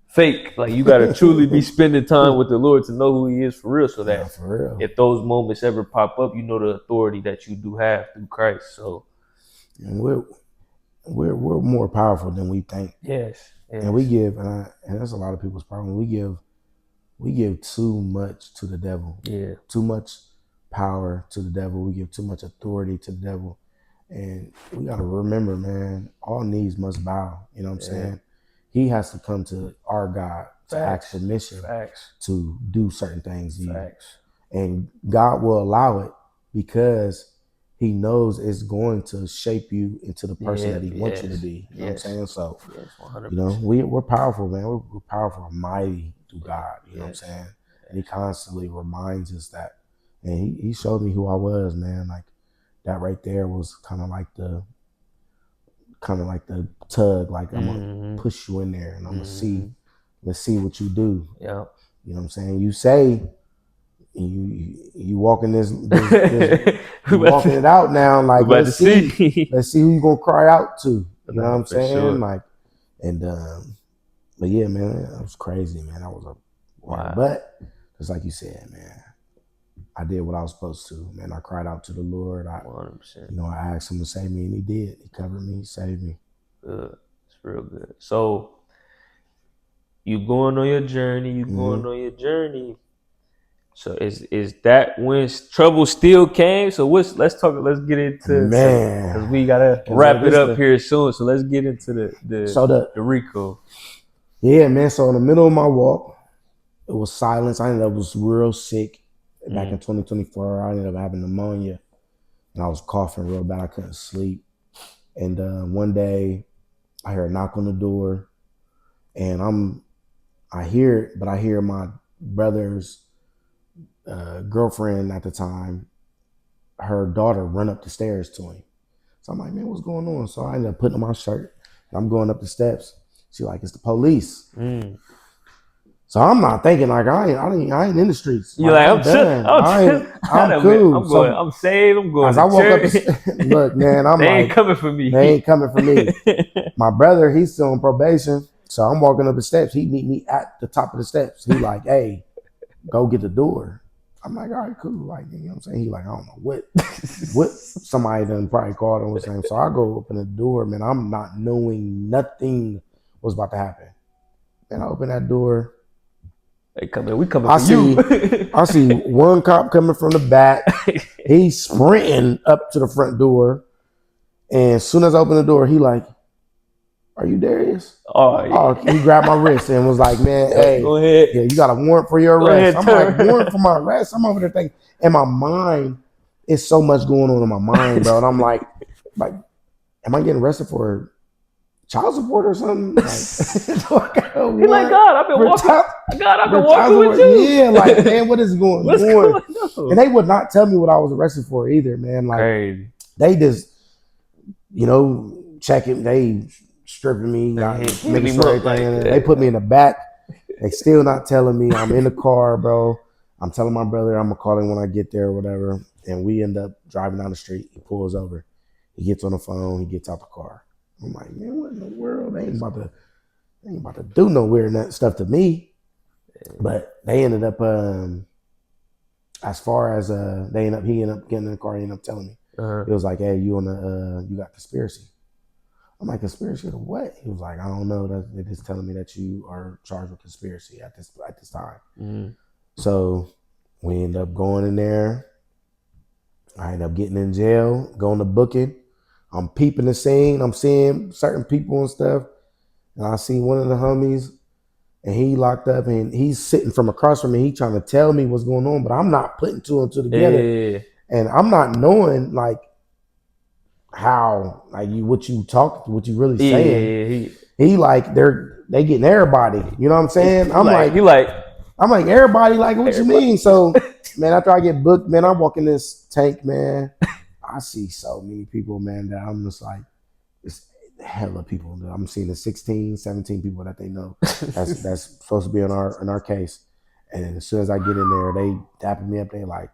S2: fake. Like you got to truly be spending time with the Lord to know who He is for real, so that if those moments ever pop up, you know the authority that you do have through Christ. So,
S1: and we're more powerful than we think.
S2: Yes.
S1: And we give, and that's a lot of people's problem. We give too much to the devil.
S2: Yeah.
S1: Too much power to the devil. We give too much authority to the devil. And we got to remember, man, all knees must bow. You know what I'm saying? He has to come to our God to ask permission to do certain things. And God will allow it because He knows it's going to shape you into the person that He wants you to be. You know what I'm saying? So,
S2: 100%.
S1: We're powerful, man. We're powerful and mighty through God. You know what I'm saying? And He constantly reminds us that. And he showed me who I was, man. Like, that right there was kind of like the tug, like I'm gonna push you in there and I'm gonna let's see what you do.
S2: Yeah.
S1: You know what I'm saying? You say you walking this you walking it out now, like let's see who you gonna cry out to. You know what I'm saying?
S2: Sure.
S1: Like, and but yeah, man, that was crazy, man. That was
S2: wow.
S1: But just like you said, man, I did what I was supposed to, man. I cried out to the Lord.
S2: 100%.
S1: I asked Him to save me, and He did. He covered me, He saved me.
S2: Good. It's real good. So you going on your journey. So is that when trouble still came? So let's get into,
S1: man,
S2: because we gotta wrap it up here soon. So let's get into the Rico.
S1: Yeah, man. So in the middle of my walk, it was silence. I ended up was real sick. Back in 2024, I ended up having pneumonia, and I was coughing real bad. I couldn't sleep. And one day, I hear a knock on the door, and I hear it, but I hear my brother's girlfriend at the time, her daughter, run up the stairs to him. So I'm like, man, what's going on? So I ended up putting on my shirt, and I'm going up the steps. She's like, it's the police. So I'm not thinking like I ain't in the streets.
S2: You're like I'm done.
S1: I'm cool.
S2: I'm saved. I'm going.
S1: As I walk up, look, man,
S2: they ain't coming for me.
S1: They ain't coming for me. My brother, he's still on probation, so I'm walking up the steps. He meet me at the top of the steps. He like, hey, go get the door. I'm like, all right, cool. Like, you know what I'm saying? He like, I don't know what somebody done probably called him or something. So I go open the door, man. I'm not knowing nothing was about to happen. And I open that door.
S2: They come in. We coming for you.
S1: I see one cop coming from the back. He's sprinting up to the front door. And as soon as I open the door, he like, are you Darius?
S2: Oh, yeah.
S1: He grabbed my wrist and was like, man, hey,
S2: go ahead.
S1: Yeah, you got a warrant for your arrest.
S2: Go
S1: I'm
S2: ahead,
S1: like, warrant for my arrest? I'm over there thinking, in my mind, it's so much going on in my mind, bro. And I'm like, am I getting arrested for child support or something? Like,
S2: He like, God, I've been walking with you.
S1: Yeah, like, man, what is going
S2: What's
S1: on?
S2: going on?
S1: And they would not tell me what I was arrested for either, man. Like,
S2: Crazy.
S1: they just, checking, they stripping me, making sure everything. They put me in the back. They still not telling me. I'm in the car, bro. I'm telling my brother I'm gonna call him when I get there or whatever. And we end up driving down the street. He pulls over. He gets on the phone. He gets out the car. I'm like, man, what in the world? They ain't about to do no weird stuff to me. But they ended up, as far as he ended up getting in the car. He ended up telling me. It was like, hey, you got conspiracy. I'm like, conspiracy to what? He was like, I don't know. They're just telling me that you are charged with conspiracy at this time.
S2: Mm-hmm.
S1: So we end up going in there. I end up getting in jail, going to booking. I'm peeping the scene. I'm seeing certain people and stuff. And I see one of the homies, and he locked up, and he's sitting from across from me. He trying to tell me what's going on, but I'm not putting two and two together.
S2: Yeah.
S1: And I'm not knowing, like, how, like, what you really saying.
S2: Yeah.
S1: He like, they getting everybody. You know what I'm saying? I'm like everybody, like, what you mean? So, man, after I get booked, man, I walk in this tank, man. I see so many people, man, that I'm just like, it's hella people. I'm seeing the 16, 17 people that they know that's supposed to be in our case. And as soon as I get in there, they dapping me up. They like,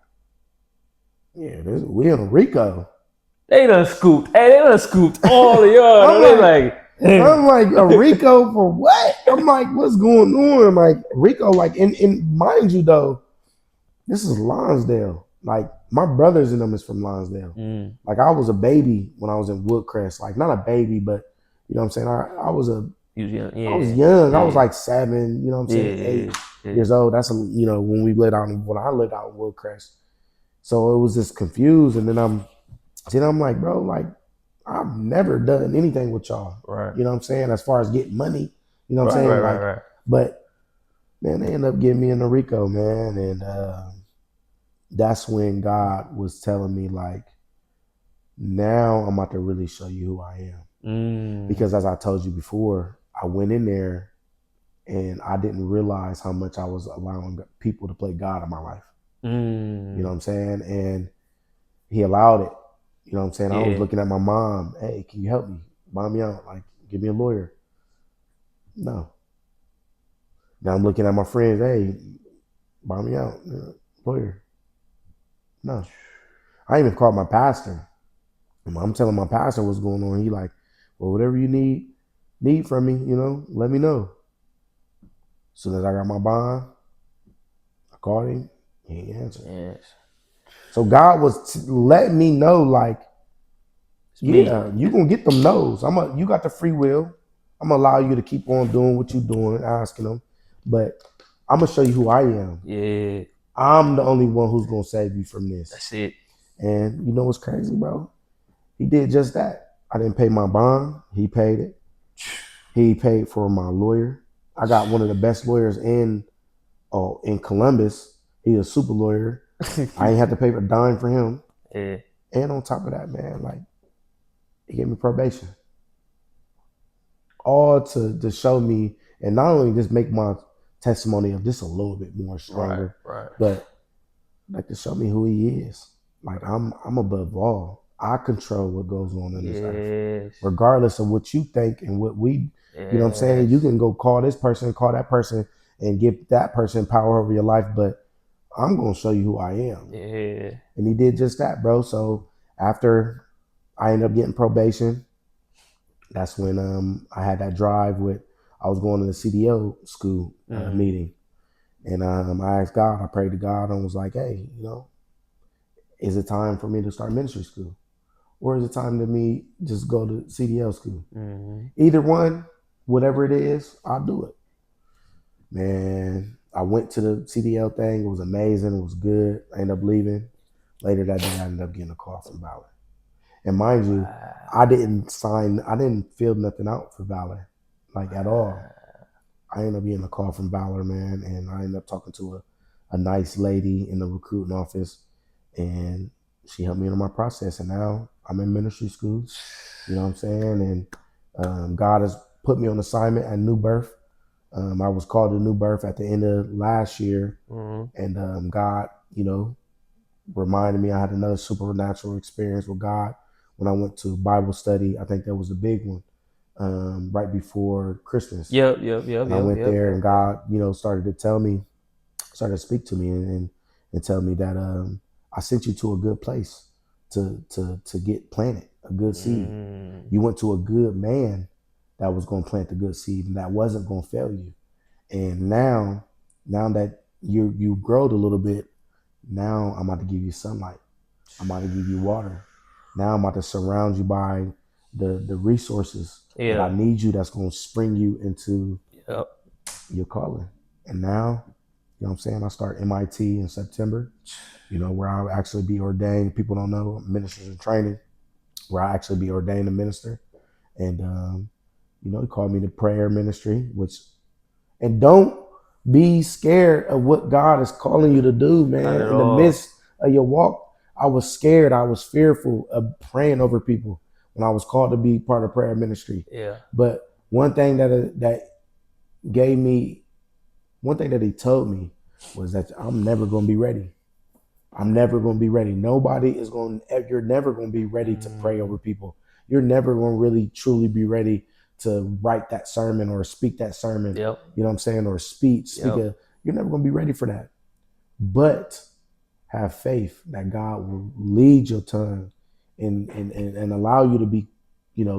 S1: yeah, we in a RICO.
S2: They done scooped. Hey, they done scooped all of y'all.
S1: I'm like, a RICO for what? I'm like, what's going on? Like, RICO, like, in mind you though, this is Lonsdale. Like, my brothers and them is from Lonsdale.
S2: Mm.
S1: Like, I was a baby when I was in Woodcrest. Like, not a baby, but you know what I'm saying? I was young. Yeah. I was young. Yeah. I was like 7, you know what I'm saying? 8 years old. That's, when I lived out in Woodcrest. So it was just confused. And then I'm like, bro, like, I've never done anything with y'all.
S2: Right.
S1: You know what I'm saying? As far as getting money, you know what I'm saying?
S2: Right.
S1: But, man, they ended up getting me in the RICO, man. And that's when God was telling me, like, now I'm about to really show you who I am.
S2: Mm.
S1: Because as I told you before, I went in there and I didn't realize how much I was allowing people to play God in my life.
S2: Mm.
S1: You know what I'm saying? And he allowed it. You know what I'm saying?
S2: Yeah.
S1: I was looking at my mom. Hey, can you help me? Buy me out. Like, give me a lawyer. No. Now I'm looking at my friends. Hey, buy me out. Lawyer. No. I even called my pastor. I'm telling my pastor what's going on. He like, well, whatever you need from me, let me know. As soon as I got my bond, I called him. He ain't answered.
S2: Yes.
S1: So God was letting me know, like, yeah, you gonna get them no's. You got the free will. I'm gonna allow you to keep on doing what you're doing, asking them, but I'm gonna show you who I am.
S2: Yeah.
S1: I'm the only one who's gonna save you from this.
S2: That's it.
S1: And you know what's crazy, bro? He did just that. I didn't pay my bond. He paid it. He paid for my lawyer. I got one of the best lawyers in Columbus. He's a super lawyer. I ain't have to pay a dime for him.
S2: Yeah.
S1: And on top of that, man, like, he gave me probation. All to show me, and not only just make my testimony of this a little bit more stronger,
S2: right.
S1: but like to show me who he is. Like, I'm above all. I control what goes on in this earth. Regardless of what you think and what we, you know what I'm saying? You can go call this person, call that person, and give that person power over your life, but I'm going to show you who I am.
S2: Yeah.
S1: And he did just that, bro. So after I ended up getting probation, that's when I had that drive I was going to the CDO school meeting. And I asked God, I prayed to God and was like, hey, is it time for me to start ministry school? Or is it time to me just go to CDL school?
S2: Mm-hmm.
S1: Either one, whatever it is, I'll do it. Man, I went to the CDL thing. It was amazing. It was good. I ended up leaving. Later that day, I ended up getting a call from Valor. And mind you, I didn't fill nothing out for Valor, like at all. I ended up getting a call from Valor, man, and I ended up talking to a nice lady in the recruiting office, and she helped me in my process. And now I'm in ministry school. You know what I'm saying? And God has put me on assignment at New Birth. I was called to New Birth at the end of last year, and God, reminded me I had another supernatural experience with God when I went to Bible study. I think that was the big one, right before Christmas.
S2: Yep.
S1: And I went there, and God, started to speak to me and tell me that I sent you to a good place to get planted, a good seed. You went to a good man that was going to plant the good seed and that wasn't going to fail you. And now that you growed a little bit, now I'm about to give you sunlight. I'm about to give you water. Now I'm about to surround you by the resources that I need you, that's going to spring you into your calling. And now, you know what I'm saying, I start MIT in September, where I'll actually be ordained. People don't know, ministers in training, where I actually be ordained a minister. And, he called me to prayer ministry, and don't be scared of what God is calling you to do, man. In the midst of your walk, I was scared. I was fearful of praying over people when I was called to be part of prayer ministry.
S2: Yeah.
S1: But one thing that he told me was that I'm never going to be ready. I'm never going to be ready. You're never going to be ready to pray over people. You're never going to really truly be ready to write that sermon or speak that sermon.
S2: Yep.
S1: You know what I'm saying? Or you're never going to be ready for that. But have faith that God will lead your tongue and allow you to be,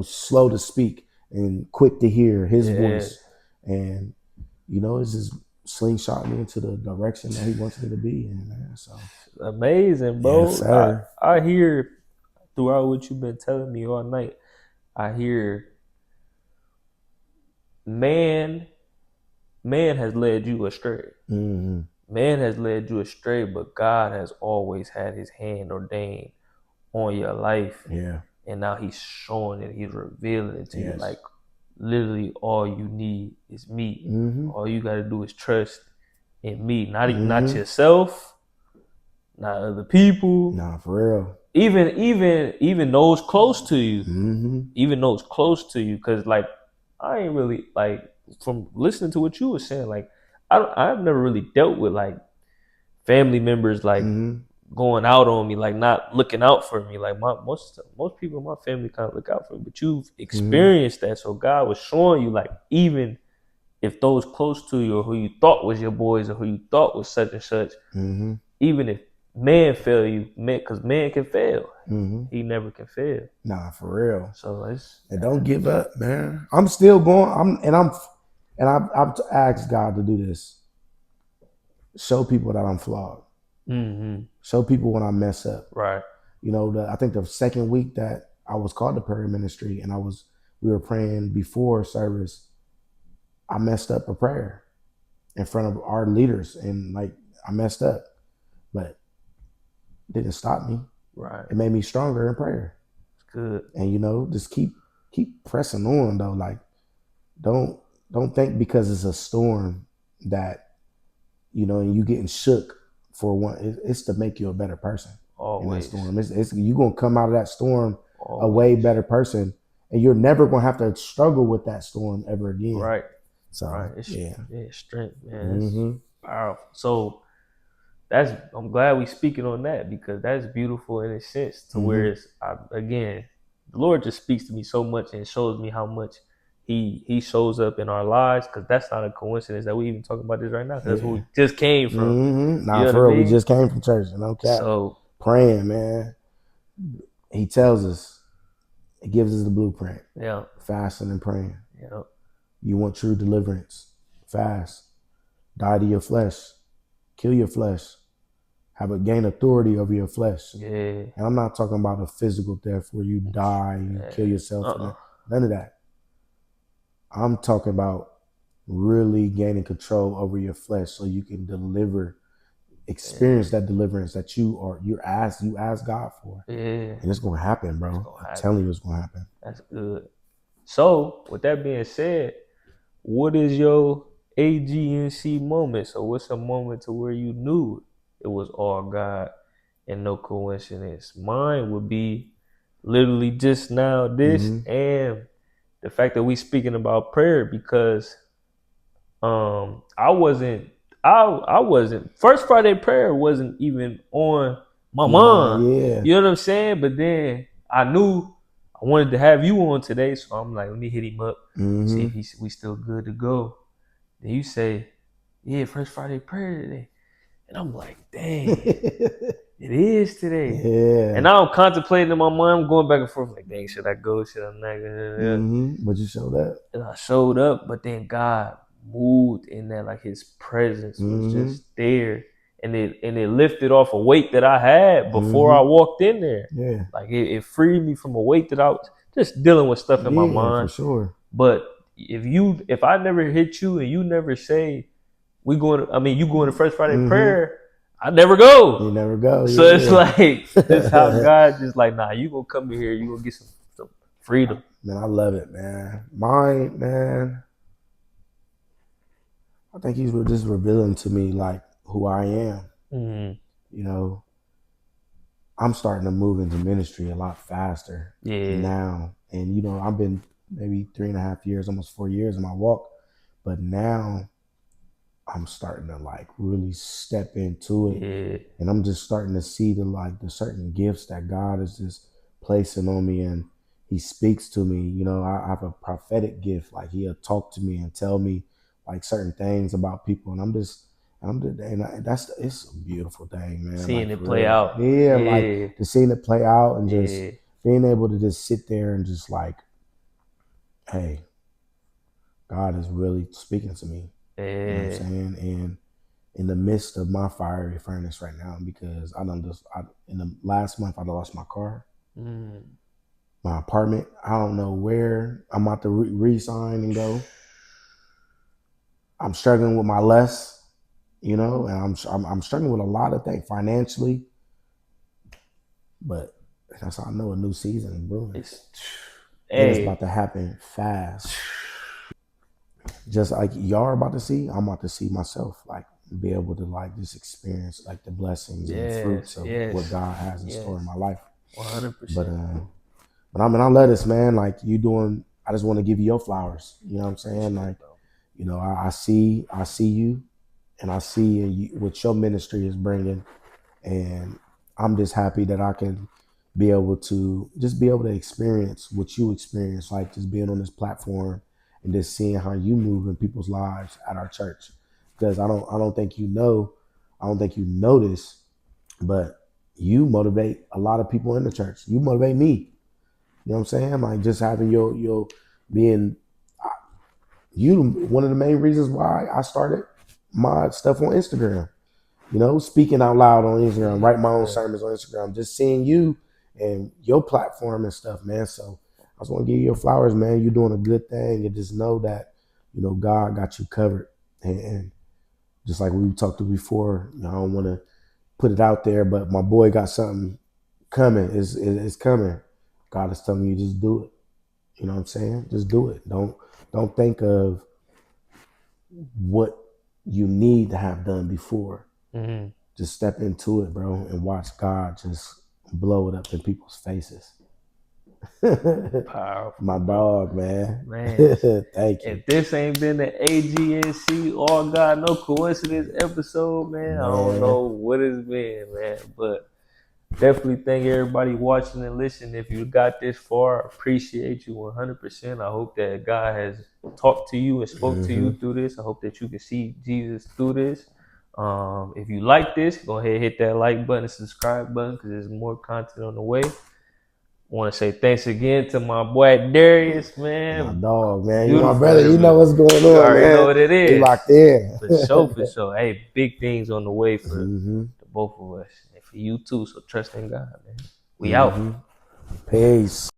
S1: slow to speak and quick to hear his voice. And, it's just slingshot me into the direction that he wants me to be in, man. So
S2: amazing, bro.
S1: Yes, sir.
S2: I hear throughout what you've been telling me all night, I hear man has led you astray.
S1: Mm-hmm.
S2: Man has led you astray, but God has always had his hand ordained on your life.
S1: Yeah.
S2: And now he's showing it, he's revealing it to you.
S1: Yes.
S2: Like literally all you need is me.
S1: Mm-hmm.
S2: All you gotta do is trust in me. Not yourself, not other people.
S1: Nah, for real.
S2: Even those close to you.
S1: Mm-hmm.
S2: Even those close to you. Cause like I ain't really like, from listening to what you were saying, like I've never really dealt with like family members like going out on me, like not looking out for me. Like most people in my family kind of look out for me, but you've experienced that. So God was showing you, like, even if those close to you or who you thought was your boys or who you thought was such and such, even if man fail you, because man can fail, he never can fail.
S1: Nah, for real.
S2: So
S1: and don't give up, man. I'm still going. I've asked God to do this. Show people that I'm flawed. Show people when I mess up.
S2: Right.
S1: I think the second week that I was called to prayer ministry, and we were praying before service, I messed up a prayer in front of our leaders, and like I messed up, but it didn't stop me.
S2: Right.
S1: It made me stronger in prayer.
S2: It's good.
S1: And just keep pressing on though. Like don't think because it's a storm that and you getting shook for one. It's to make you a better person.
S2: Always.
S1: In that storm, it's you're gonna come out of that storm a way better person, and you're never gonna have to struggle with that storm ever again.
S2: Right.
S1: So
S2: right. It's strength, man.
S1: Mm-hmm.
S2: It's powerful. So I'm glad we speaking on that, because that's beautiful in a sense to where it's, again, the Lord just speaks to me so much and shows me how much he shows up in our lives, because that's not a coincidence that we even talking about this right now. That's where we just came from.
S1: Nah, for real, we just came from church, no cap.
S2: So
S1: praying, man. He tells us, it gives us the blueprint.
S2: Yeah.
S1: Fasting and praying.
S2: Yeah.
S1: You want true deliverance, fast. Die to your flesh. Kill your flesh. Gain authority over your flesh.
S2: Yeah.
S1: And I'm not talking about a physical death where you die and you kill yourself. None of that. I'm talking about really gaining control over your flesh so you can experience that deliverance that you ask God for.
S2: Yeah.
S1: And it's gonna happen, bro. I'm telling you it's gonna happen.
S2: That's good. So with that being said, what is your AGNC moment? So what's a moment to where you knew it was all God and no coincidence? Mine would be literally just now this and the fact that we speaking about prayer, because I wasn't First Friday prayer wasn't even on my mind.
S1: Yeah.
S2: You know what I'm saying? But then I knew I wanted to have you on today, so I'm like, let me hit him up, see if we still good to go. Then you say, yeah, First Friday prayer today. And I'm like, dang, it is today.
S1: Yeah.
S2: And now I'm contemplating in my mind, I'm going back and forth, like, dang, should I go? Should I not?
S1: But you showed up.
S2: And I showed up, but then God moved in that, like his presence was just there. And it lifted off a weight that I had before I walked in there.
S1: Yeah.
S2: Like it freed me from a weight that I was just dealing with stuff in my mind.
S1: For sure.
S2: But if I never hit you and you never say you going to First Friday prayer, I never go.
S1: You never go.
S2: So it's like this how God just like, nah, you gonna come in here, you gonna get some freedom.
S1: Man, I love it, man. Mine, man. I think he's just revealing to me like who I am. You know, I'm starting to move into ministry a lot faster now. And, you know, I've been maybe 3.5 years, almost 4 years in my walk. But now I'm starting to like really step into it.
S2: Yeah.
S1: And I'm just starting to see the certain gifts that God is just placing on me. And he speaks to me. You know, I have a prophetic gift. Like he'll talk to me and tell me like certain things about people. And it's a beautiful thing, man.
S2: Seeing
S1: like,
S2: it play out.
S1: Yeah, like just seeing it play out and just being able to just sit there and just like, hey, God is really speaking to me. You know what I'm saying? And in the midst of my fiery furnace right now, because in the last month I lost my car, my apartment. I don't know where I'm about to re-sign and go. I'm struggling with my less, you know, and I'm struggling with a lot of things financially. But that's how I know a new season is brewing. It's about to happen fast. Just like y'all are about to see, I'm about to see myself like be able to like just experience like the blessings and fruits of what God has in store in my life.
S2: 100%.
S1: But I mean, I love this, man. Like I just want to give you your flowers. You know what I'm saying? Like, you know, I see you, and I see what your ministry is bringing, and I'm just happy that I can be able to experience what you experience, like just being on this platform and just seeing how you move in people's lives at our church. Because I don't think you know this, but you motivate a lot of people in the church. You motivate me. You know what I'm saying? Like just having your being you one of the main reasons why I started my stuff on Instagram. You know, speaking out loud on Instagram, write my own sermons on Instagram, just seeing you and your platform and stuff, man. So I just want to give you your flowers, man. You're doing a good thing, and just know that, you know, God got you covered. And just like we talked to before, you know, I don't want to put it out there, but my boy got something coming. It's coming. God is telling you, just do it. You know what I'm saying? Just do it. Don't think of what you need to have done before. Just step into it, bro, and watch God just blow it up in people's faces.
S2: Powerful.
S1: My dog, man. Thank you.
S2: If this ain't been the AGNC All God No Coincidence episode, man, I don't know what it's been, man. But definitely thank everybody watching and listening. If you got this far, appreciate you 100%. I hope that God has talked to you and spoke to you through this. I hope that you can see Jesus through this. If you like this, go ahead and hit that like button and subscribe button, because there's more content on the way. Want to say thanks again to my boy Darius,
S1: My
S2: man.
S1: dog, man. You my
S2: Beautiful,
S1: brother. You
S2: man.
S1: know what's going
S2: You
S1: on,
S2: already
S1: man.
S2: know what it
S1: We
S2: is.
S1: locked in.
S2: For sure, for sure. Hey, big things on the way for
S1: Mm-hmm.
S2: the both of us. And for you too. So trust in God, man. We out.
S1: Peace.